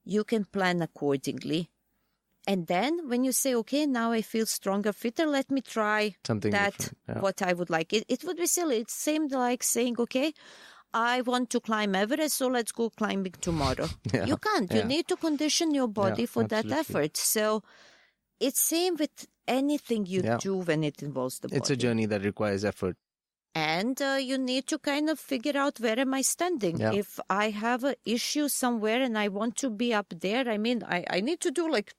you can plan accordingly. And then when you say, okay, now I feel stronger, fitter, let me try something that, what I would like. It would be silly. It seemed like saying, okay, I want to climb Everest, so let's go climbing tomorrow. You can't. You need to condition your body for that effort. So it's same with anything you do when it involves the body. It's a journey that requires effort. And you need to kind of figure out where am I standing. Yeah. If I have an issue somewhere and I want to be up there, I mean, I need to do like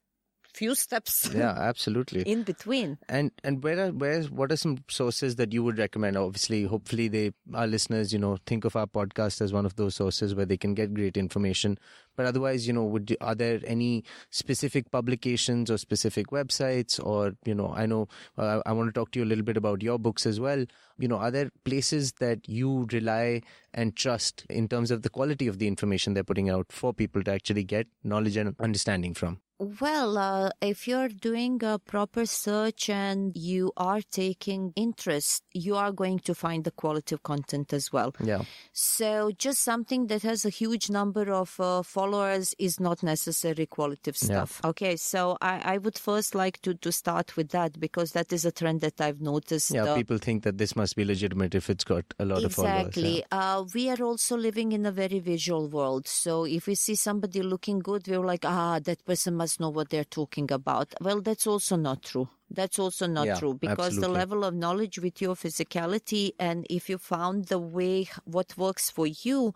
few steps absolutely in between. And what are some sources that you would recommend? Obviously, hopefully our listeners, think of our podcast as one of those sources where they can get great information. But otherwise, are there any specific publications or specific websites? Or, I know I want to talk to you a little bit about your books as well. Are there places that you rely and trust in terms of the quality of the information they're putting out for people to actually get knowledge and understanding from? Well, if you're doing a proper search and you are taking interest, you are going to find the quality of content as well. Yeah. So just something that has a huge number of followers is not necessarily qualitative stuff. Yeah. Okay, so I would first like to start with that because that is a trend that I've noticed. Yeah, people think that this must be legitimate if it's got a lot of followers. Exactly. Yeah. We are also living in a very visual world. So if we see somebody looking good, we're like, that person must know what they're talking about. Well, that's also not true. That's also not true because absolutely. The level of knowledge with your physicality and if you found the way what works for you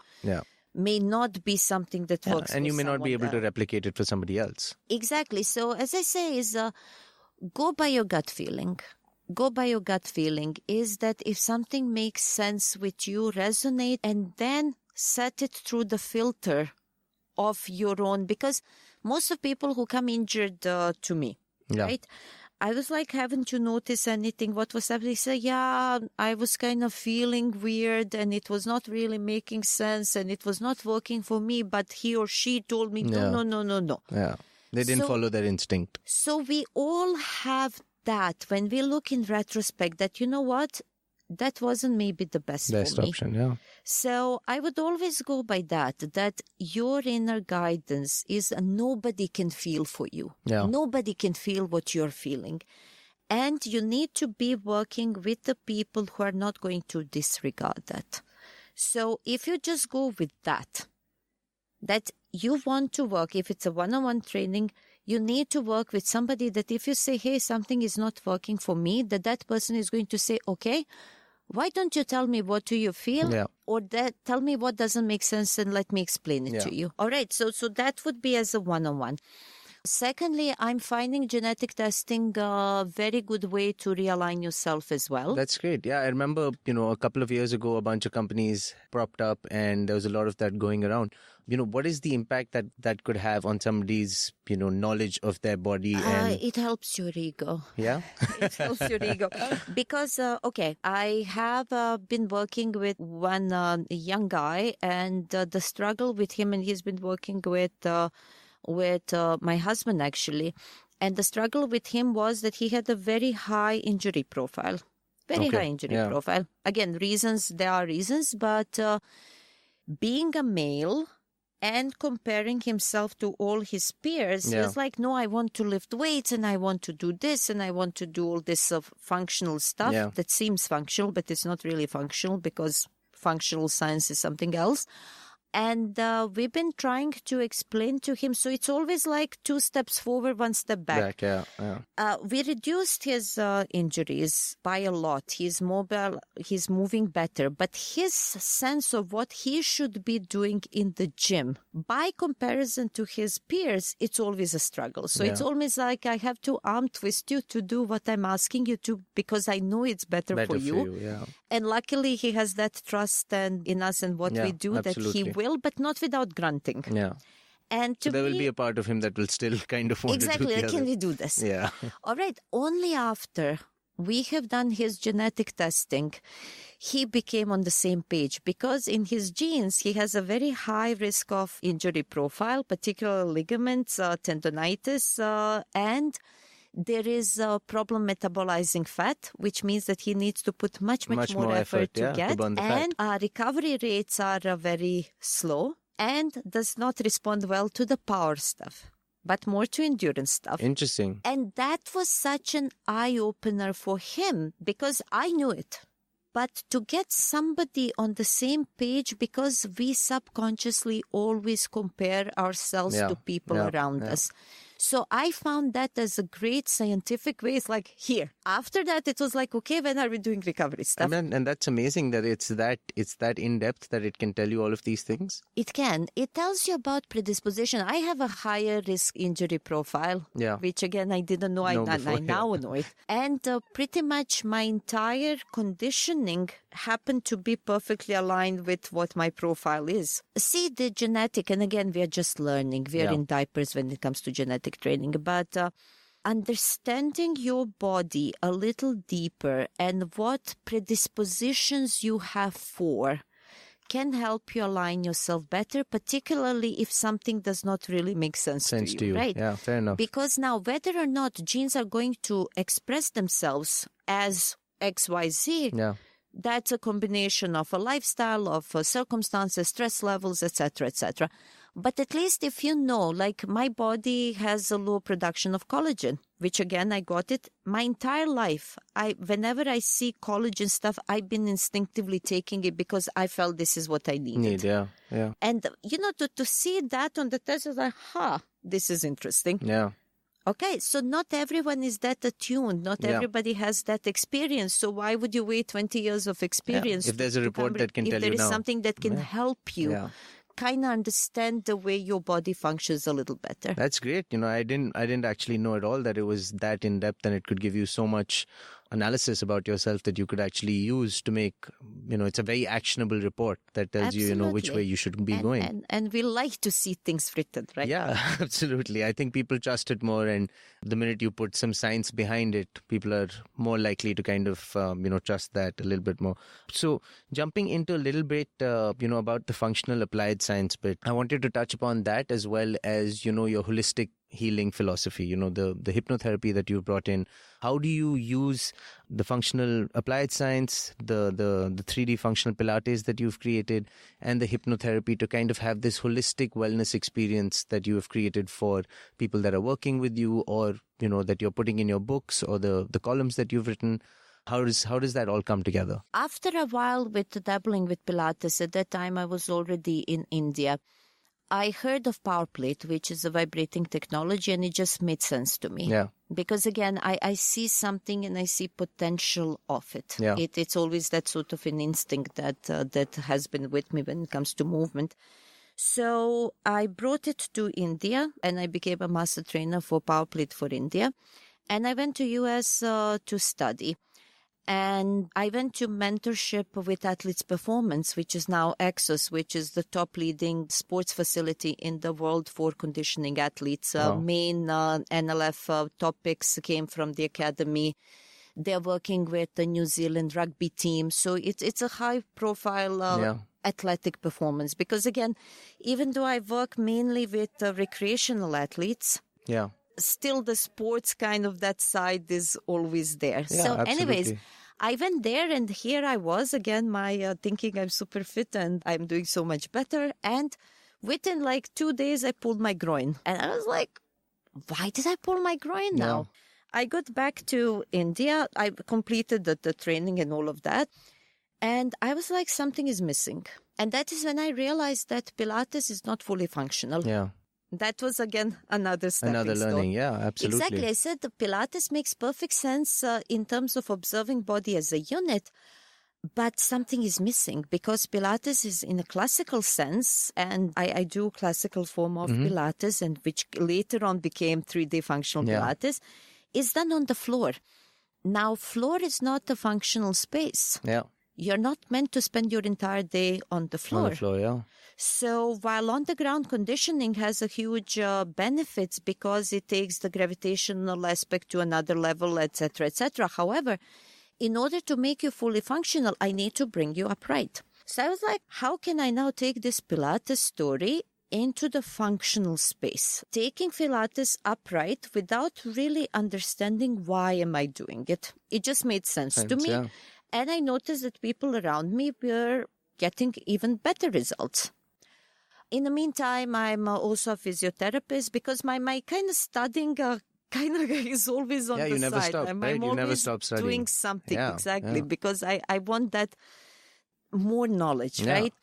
may not be something that works for and you may not be able else. to replicate it for somebody else. Exactly. So as I say is go by your gut feeling. Go by your gut feeling is that if something makes sense with you, resonate, and then set it through the filter of your own, because most of people who come injured to me, right? I was like, haven't you noticed anything? What was happening? They say, yeah, I was kind of feeling weird and it was not really making sense and it was not working for me, but he or she told me, no. Yeah. They didn't follow their instinct. So we all have that when we look in retrospect that, you know what? That wasn't maybe the best for me. Option, yeah. So I would always go by that your inner guidance is nobody can feel for you. Yeah. Nobody can feel what you're feeling. And you need to be working with the people who are not going to disregard that. So if you just go with that you want to work, if it's a one-on-one training, you need to work with somebody that if you say, hey, something is not working for me, that person is going to say, okay, why don't you tell me what do you feel? Yeah. Or tell me what doesn't make sense and let me explain it to you. All right. So that would be as a one-on-one. Secondly, I'm finding genetic testing a very good way to realign yourself as well. That's great. Yeah, I remember, a couple of years ago, a bunch of companies propped up and there was a lot of that going around. What is the impact that could have on somebody's, knowledge of their body? It helps your ego. Yeah? It helps your ego. Because, I have been working with one young guy and the struggle with him, and he's been working with my husband actually, and the struggle with him was that he had a very high injury profile. High injury profile. Again, there are reasons, but being a male and comparing himself to all his peers, he's like, no, I want to lift weights and I want to do this and I want to do all this functional stuff that seems functional, but it's not really functional because functional science is something else. And we've been trying to explain to him. So it's always like 2 steps forward, 1 step back. We reduced his injuries by a lot. He's mobile. He's moving better. But his sense of what he should be doing in the gym, by comparison to his peers, it's always a struggle. So it's always like I have to arm twist you to do what I'm asking you to because I know it's better for you. And luckily, he has that trust in us and what we do absolutely. That he will, but not without grunting. Yeah. And so there will be a part of him that will still kind of want to do the can we do this? Yeah. All right. Only after we have done his genetic testing, he became on the same page because in his genes, he has a very high risk of injury profile, particularly ligaments, tendonitis, and there is a problem metabolizing fat, which means that he needs to put much more effort to get. And recovery rates are very slow and does not respond well to the power stuff, but more to endurance stuff. Interesting. And that was such an eye-opener for him because I knew it. But to get somebody on the same page, because we subconsciously always compare ourselves to people around us. So I found that as a great scientific way. It's like, here. After that, it was like, okay, when are we doing recovery stuff? And that's amazing that it's that in-depth that it can tell you all of these things. It can. It tells you about predisposition. I have a higher risk injury profile, which again, I didn't know. I now know it. And pretty much my entire conditioning happened to be perfectly aligned with what my profile is. See, the genetic, and again, we are just learning. We are in diapers when it comes to genetic training, but understanding your body a little deeper and what predispositions you have for can help you align yourself better, particularly if something does not really make sense to you, right? Yeah, fair enough. Because now, whether or not genes are going to express themselves as XYZ, that's a combination of a lifestyle, of circumstances, stress levels, etc., etc. But at least if you know, like my body has a low production of collagen, which again, I got it my entire life. Whenever I see collagen stuff, I've been instinctively taking it because I felt this is what I needed. Yeah. And, to see that on the test is like, this is interesting. Yeah. Okay, so not everyone is that attuned. Not everybody has that experience. So why would you wait 20 years of experience? If there's a report that can tell you now. If there is something that can help you kind of understand the way your body functions a little better. That's great. I didn't actually know at all that it was that in depth and it could give you so much analysis about yourself that you could actually use to make, it's a very actionable report that tells you, which way you should be going. And we like to see things written, right? Yeah, absolutely. I think people trust it more, and the minute you put some science behind it, people are more likely to kind of, trust that a little bit more. So jumping into a little bit, about the functional applied science bit, I wanted to touch upon that as well as, your holistic healing philosophy, the hypnotherapy that you brought in. How do you use the functional applied science, the 3D functional Pilates that you've created, and the hypnotherapy to kind of have this holistic wellness experience that you have created for people that are working with you, or, that you're putting in your books or the columns that you've written? How does that all come together? After a while with dabbling with Pilates, at that time I was already in India. I heard of PowerPlate, which is a vibrating technology, and it just made sense to me. Yeah. Because again, I see something and I see potential of it. Yeah. It's always that sort of an instinct that has been with me when it comes to movement. So I brought it to India and I became a master trainer for PowerPlate for India. And I went to US to study. And I went to mentorship with Athletes Performance, which is now Exos, which is the top leading sports facility in the world for conditioning athletes. Main NLF topics came from the academy. They're working with the New Zealand rugby team. So it's a high profile athletic performance. Because again, even though I work mainly with recreational athletes, still the sports kind of that side is always there. Yeah, so absolutely. anyways, I went there and here I was again, my thinking I'm super fit and I'm doing so much better. And within like 2 days, I pulled my groin. And I was like, why did I pull my groin now? I got back to India. I completed the training and all of that. And I was like, something is missing. And that is when I realized that Pilates is not fully functional. Yeah. That was, again, another learning. stone. Yeah, absolutely. Exactly. I said the Pilates makes perfect sense in terms of observing body as a unit, but something is missing because Pilates is in a classical sense, and I do classical form of Pilates, and which later on became 3D functional Pilates, is done on the floor. Now, floor is not a functional space. Yeah. You're not meant to spend your entire day on the floor. On the floor, yeah. So while on-the-ground conditioning has a huge benefits because it takes the gravitational aspect to another level, etc., etc. However, in order to make you fully functional, I need to bring you upright. So I was like, how can I now take this Pilates story into the functional space? Taking Pilates upright without really understanding why am I doing it. It just made sense to me. Yeah. And I noticed that people around me were getting even better results. In the meantime, I'm also a physiotherapist because my kind of studying kind of is always on the side. You never stop, I'm right? You always never stop studying. doing something, exactly, Yeah. because I want that more knowledge, right?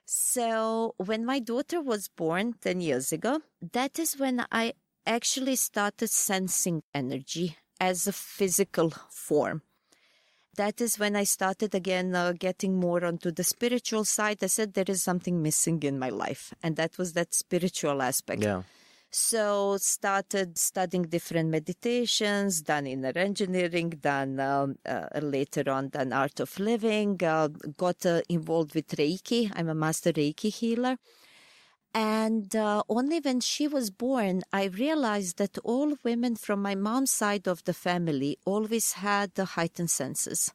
So when my daughter was born 10 years ago, that is when I actually started sensing energy as a physical form. That is when I started again getting more onto the spiritual side. I said there is something missing in my life, and that was that spiritual aspect. Yeah. So started studying different meditations, done inner engineering, done later on done art of living, got involved with Reiki. I'm a master Reiki healer. And only when she was born, I realized that all women from my mom's side of the family always had the heightened senses.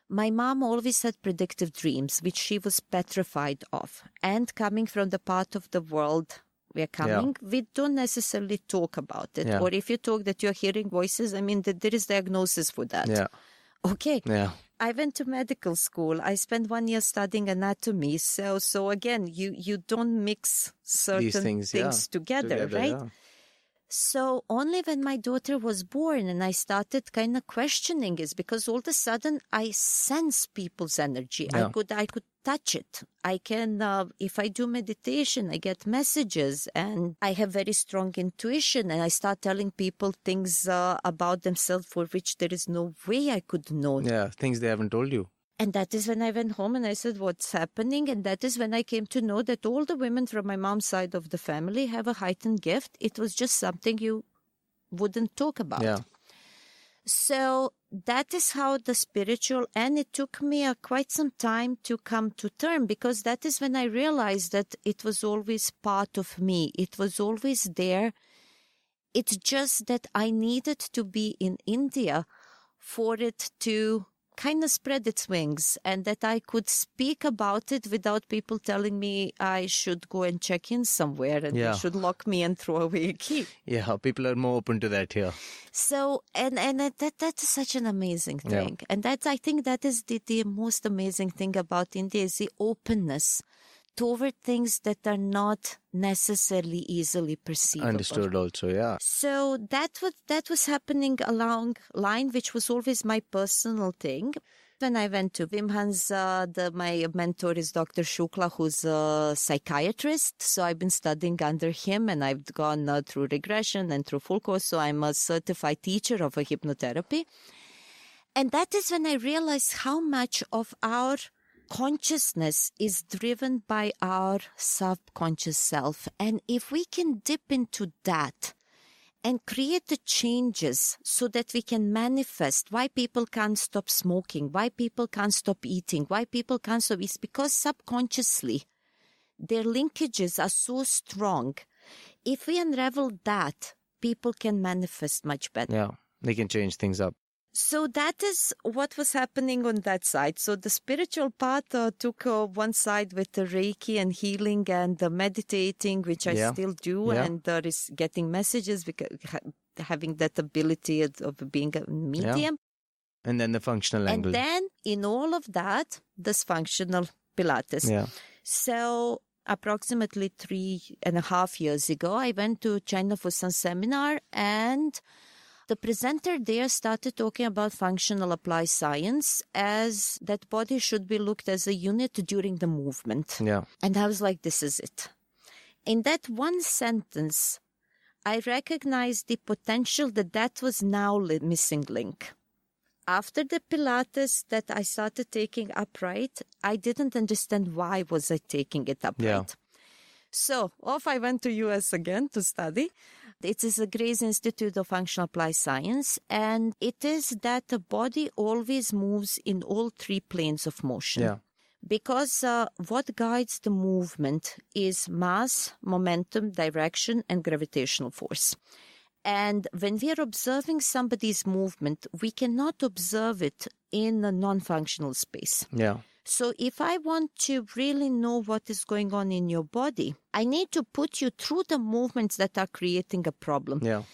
My mom always had predictive dreams, which she was petrified of. And coming from the part of the world we're coming, we don't necessarily talk about it. Yeah. Or if you talk that you're hearing voices, I mean, there is diagnosis for that. Yeah. Okay. Yeah. I went to medical school. I spent 1 year studying anatomy. So again, you don't mix certain things together, right? Yeah. So only when my daughter was born and I started kind of questioning is because all of a sudden I sense people's energy. Yeah. I could touch it. I can, if I do meditation, I get messages and I have very strong intuition and I start telling people things about themselves for which there is no way I could know. Yeah, things they haven't told you. And that is when I went home and I said, what's happening? And that is when I came to know that all the women from my mom's side of the family have a heightened gift. It was just something you wouldn't talk about. Yeah. So that is how the spiritual, and it took me quite some time to come to term, because that is when I realized that it was always part of me. It was always there. It's just that I needed to be in India for it to kind of spread its wings, and that I could speak about it without people telling me I should go and check in somewhere and they should lock me and throw away a key. Yeah, people are more open to that here. So, and that is such an amazing thing. Yeah. And I think that is the most amazing thing about India, is the openness toward things that are not necessarily easily perceivable. Understood also, yeah. So that was happening along line, which was always my personal thing. When I went to Wim Hans, my mentor is Dr. Shukla, who's a psychiatrist. So I've been studying under him, and I've gone through regression and through full course. So I'm a certified teacher of a hypnotherapy. And that is when I realized how much of our consciousness is driven by our subconscious self. And if we can dip into that and create the changes so that we can manifest why people can't stop smoking, why people can't stop eating, why people can't stop, it's because subconsciously their linkages are so strong. If we unravel that, people can manifest much better. Yeah, they can change things up. So that is what was happening on that side. So the spiritual part took one side with the Reiki and healing and the meditating, which I still do, and is getting messages, because having that ability of being a medium. Yeah. And then the functional angle. And then in all of that, this functional Pilates. Yeah. So approximately 3.5 years ago, I went to China for some seminar, and the presenter there started talking about functional applied science, as that body should be looked as a unit during the movement. Yeah. And I was like, this is it. In that one sentence, I recognized the potential that was now missing link. After the Pilates that I started taking upright, I didn't understand why was I taking it upright. Yeah. So off I went to US again to study. It is a Grace Institute of Functional Applied Science, and it is that the body always moves in all three planes of motion. Yeah. Because what guides the movement is mass, momentum, direction, and gravitational force. And when we are observing somebody's movement, we cannot observe it in a non-functional space. Yeah. So if I want to really know what is going on in your body, I need to put you through the movements that are creating a problem. Yeah.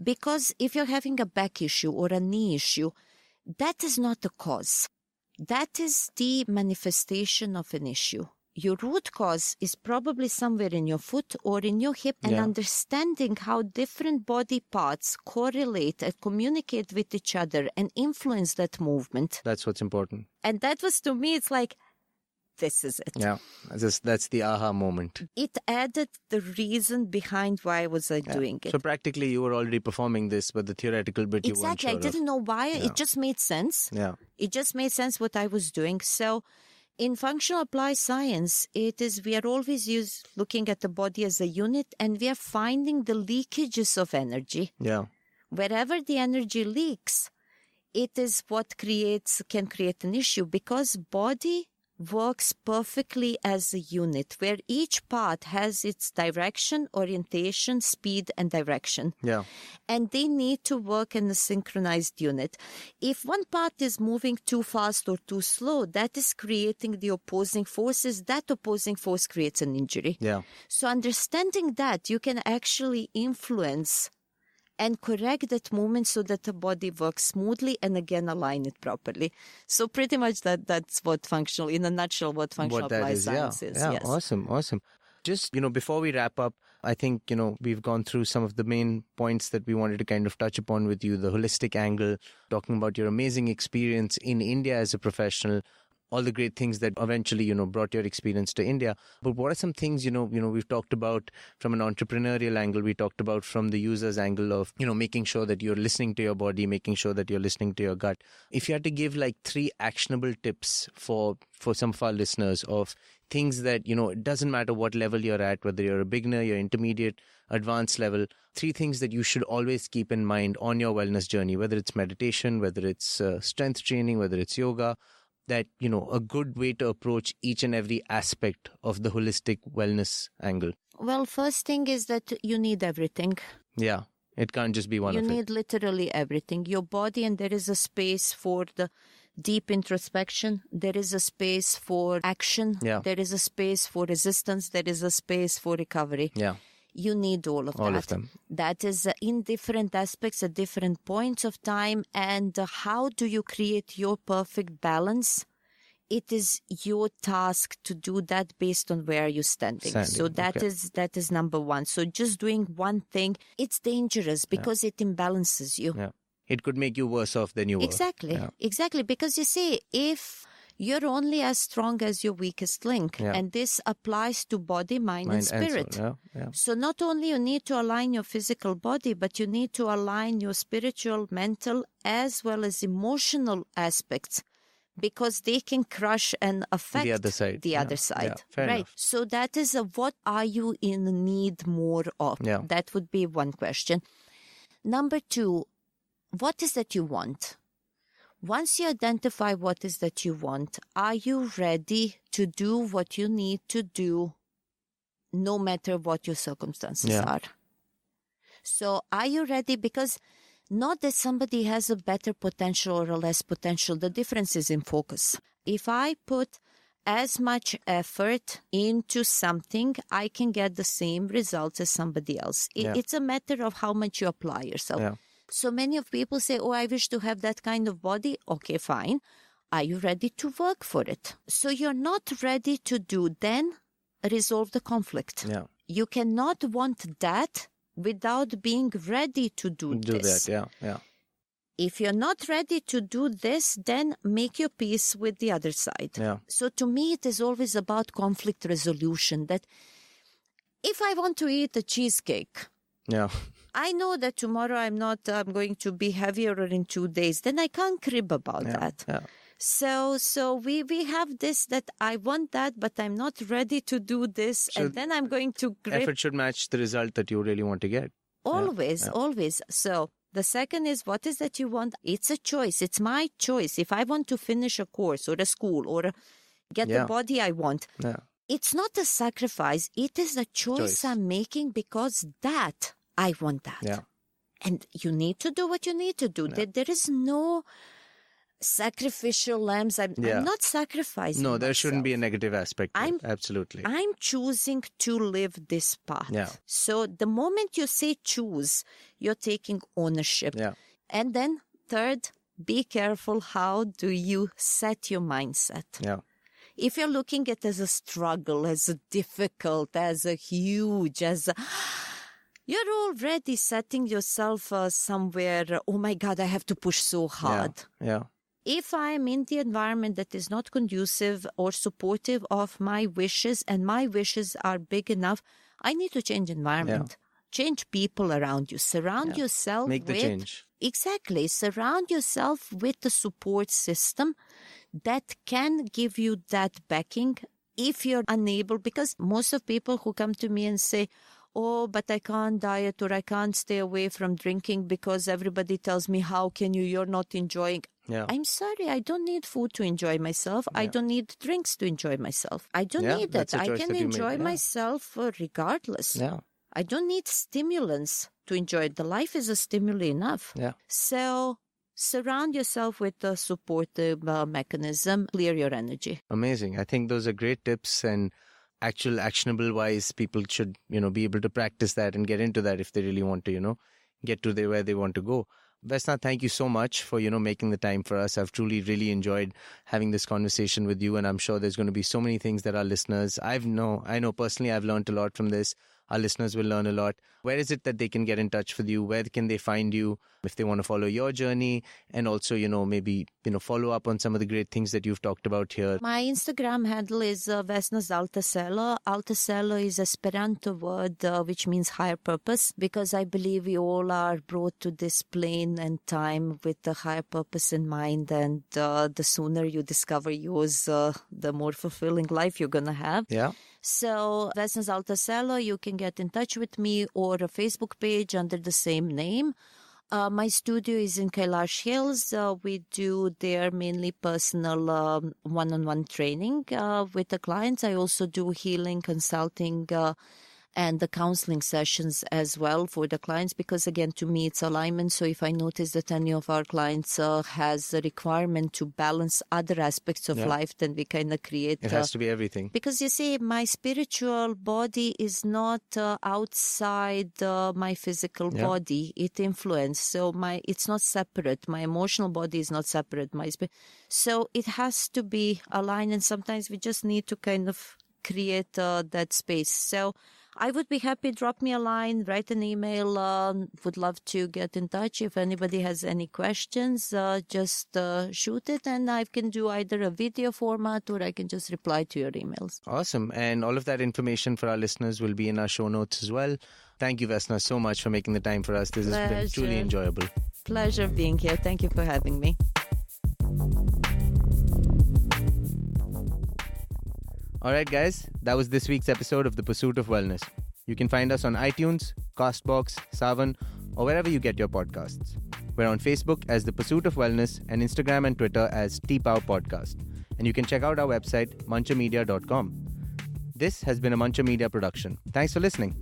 Because if you're having a back issue or a knee issue, that is not the cause. That is the manifestation of an issue. Your root cause is probably somewhere in your foot or in your hip, and understanding how different body parts correlate and communicate with each other and influence that movement. That's what's important. And that was, to me, it's like, this is it. Yeah, that's the aha moment. It added the reason behind why was I doing it. So practically you were already performing this, but the theoretical bit you weren't sure I didn't know why. Yeah. It just made sense. Yeah. It just made sense what I was doing. So in functional applied science, we are always looking at the body as a unit, and we are finding the leakages of energy. Yeah. Wherever the energy leaks, it is what can create an issue, because body works perfectly as a unit where each part has its direction, orientation, speed, and direction. Yeah. And they need to work in a synchronized unit. If one part is moving too fast or too slow, that is creating the opposing forces. That opposing force creates an injury. Yeah. So understanding that, you can actually influence and correct that movement so that the body works smoothly and again align it properly. So pretty much that's what functional, in a nutshell, what functional applied science is. Yeah, yes. Awesome. Just, before we wrap up, I think, we've gone through some of the main points that we wanted to kind of touch upon with you, the holistic angle, talking about your amazing experience in India as a professional. all the great things that eventually, brought your experience to India. But what are some things, we've talked about from an entrepreneurial angle, we talked about from the user's angle of, making sure that you're listening to your body, making sure that you're listening to your gut. If you had to give like 3 actionable tips for some of our listeners of things that, it doesn't matter what level you're at, whether you're a beginner, you're intermediate, advanced level, 3 things that you should always keep in mind on your wellness journey, whether it's meditation, whether it's strength training, whether it's yoga, that, a good way to approach each and every aspect of the holistic wellness angle? Well, first thing is that you need everything. Yeah, it can't just be one of it. You need literally everything. Your body, and there is a space for the deep introspection. There is a space for action. Yeah. There is a space for resistance. There is a space for recovery. Yeah. You need all of that. All of them. That is in different aspects at different points of time. And how do you create your perfect balance? It is your task to do that based on where you're standing. So that is number one. So just doing one thing, it's dangerous because it imbalances you. Yeah. It could make you worse off than you were. Exactly. Because you see, if you're only as strong as your weakest link, and this applies to body, mind and spirit. And soul. So not only you need to align your physical body, but you need to align your spiritual, mental, as well as emotional aspects, because they can crush and affect the other side. Fair right? enough. So that is what are you in need more of? Yeah. That would be one question. Number 2, what is that you want? Once you identify what is that you want, are you ready to do what you need to do no matter what your circumstances are? So are you ready? Because not that somebody has a better potential or a less potential. The difference is in focus. If I put as much effort into something, I can get the same results as somebody else. It's a matter of how much you apply yourself. Yeah. So many of people say, I wish to have that kind of body. Okay, fine. Are you ready to work for it? So you're not ready to do, then resolve the conflict. Yeah. You cannot want that without being ready to do this. Yeah. If you're not ready to do this, then make your peace with the other side. Yeah. So to me, it is always about conflict resolution. That if I want to eat a cheesecake, I know that tomorrow I'm going to be heavier, or in 2 days, then I can't crib about that. Yeah. So we have this, that I want that, but I'm not ready to do this. And then I'm going to grip. Effort should match the result that you really want to get. Always. So the second is, what is that you want? It's a choice. It's my choice. If I want to finish a course or a school or get the body I want, it's not a sacrifice. It is a choice I'm making because that I want that. Yeah. And you need to do what you need to do. Yeah. There is no sacrificial lambs. I'm not sacrificing No, there myself. shouldn't be a negative aspect. Absolutely. I'm choosing to live this path. Yeah. So the moment you say choose, you're taking ownership. Yeah. And then third, be careful. How do you set your mindset? Yeah. If you're looking at it as a struggle, as a difficult, as a huge, you're already setting yourself somewhere, oh my God, I have to push so hard. Yeah. If I am in the environment that is not conducive or supportive of my wishes, and my wishes are big enough, I need to change environment. Change people around you. Surround yourself Make the change. Exactly. Surround yourself with the support system that can give you that backing if you're unable. Because most of people who come to me and say, oh, but I can't diet or I can't stay away from drinking because everybody tells me, how can you? You're not enjoying. Yeah. I'm sorry, I don't need food to enjoy myself. I don't need drinks to enjoy myself. I don't need that. I can enjoy myself regardless. Yeah. I don't need stimulants to enjoy it. The life is a stimuli enough. Yeah. So surround yourself with a supportive mechanism. Clear your energy. Amazing. I think those are great tips, and actual actionable wise, people should, be able to practice that and get into that if they really want to, get to where they want to go. Vesna, thank you so much for, making the time for us. I've truly, really enjoyed having this conversation with you, and I'm sure there's going to be so many things that our listeners, I know personally I've learned a lot from this. our listeners will learn a lot. Where is it that they can get in touch with you? Where can they find you if they want to follow your journey? And also, maybe, follow up on some of the great things that you've talked about here. My Instagram handle is Vesna's Alta Celo. Alta Celo is Esperanto word which means higher purpose, because I believe we all are brought to this plane and time with the higher purpose in mind, and the sooner you discover yours, the more fulfilling life you're going to have. Yeah. So Vesna's Alta Celo, you can get in touch with me, or a Facebook page under the same name. My studio is in Kailash Hills. We do there mainly personal one-on-one training with the clients. I also do healing, consulting, and the counseling sessions as well for the clients, because again, to me, it's alignment. So if I notice that any of our clients has a requirement to balance other aspects of life, then we kind of create... It has to be everything. Because you see, my spiritual body is not outside my physical body. It influences. So it's not separate. My emotional body is not separate. So it has to be aligned, and sometimes we just need to kind of create that space. So I would be happy. Drop me a line, write an email. Would love to get in touch. If anybody has any questions, just shoot it, and I can do either a video format or I can just reply to your emails. Awesome. And all of that information for our listeners will be in our show notes as well. Thank you, Vesna, so much for making the time for us. This has been truly enjoyable. Pleasure being here. Thank you for having me. All right, guys, that was this week's episode of The Pursuit of Wellness. You can find us on iTunes, Castbox, Savan, or wherever you get your podcasts. We're on Facebook as The Pursuit of Wellness and Instagram and Twitter as TPOW Podcast. And you can check out our website, munchermedia.com. This has been a Muncher Media production. Thanks for listening.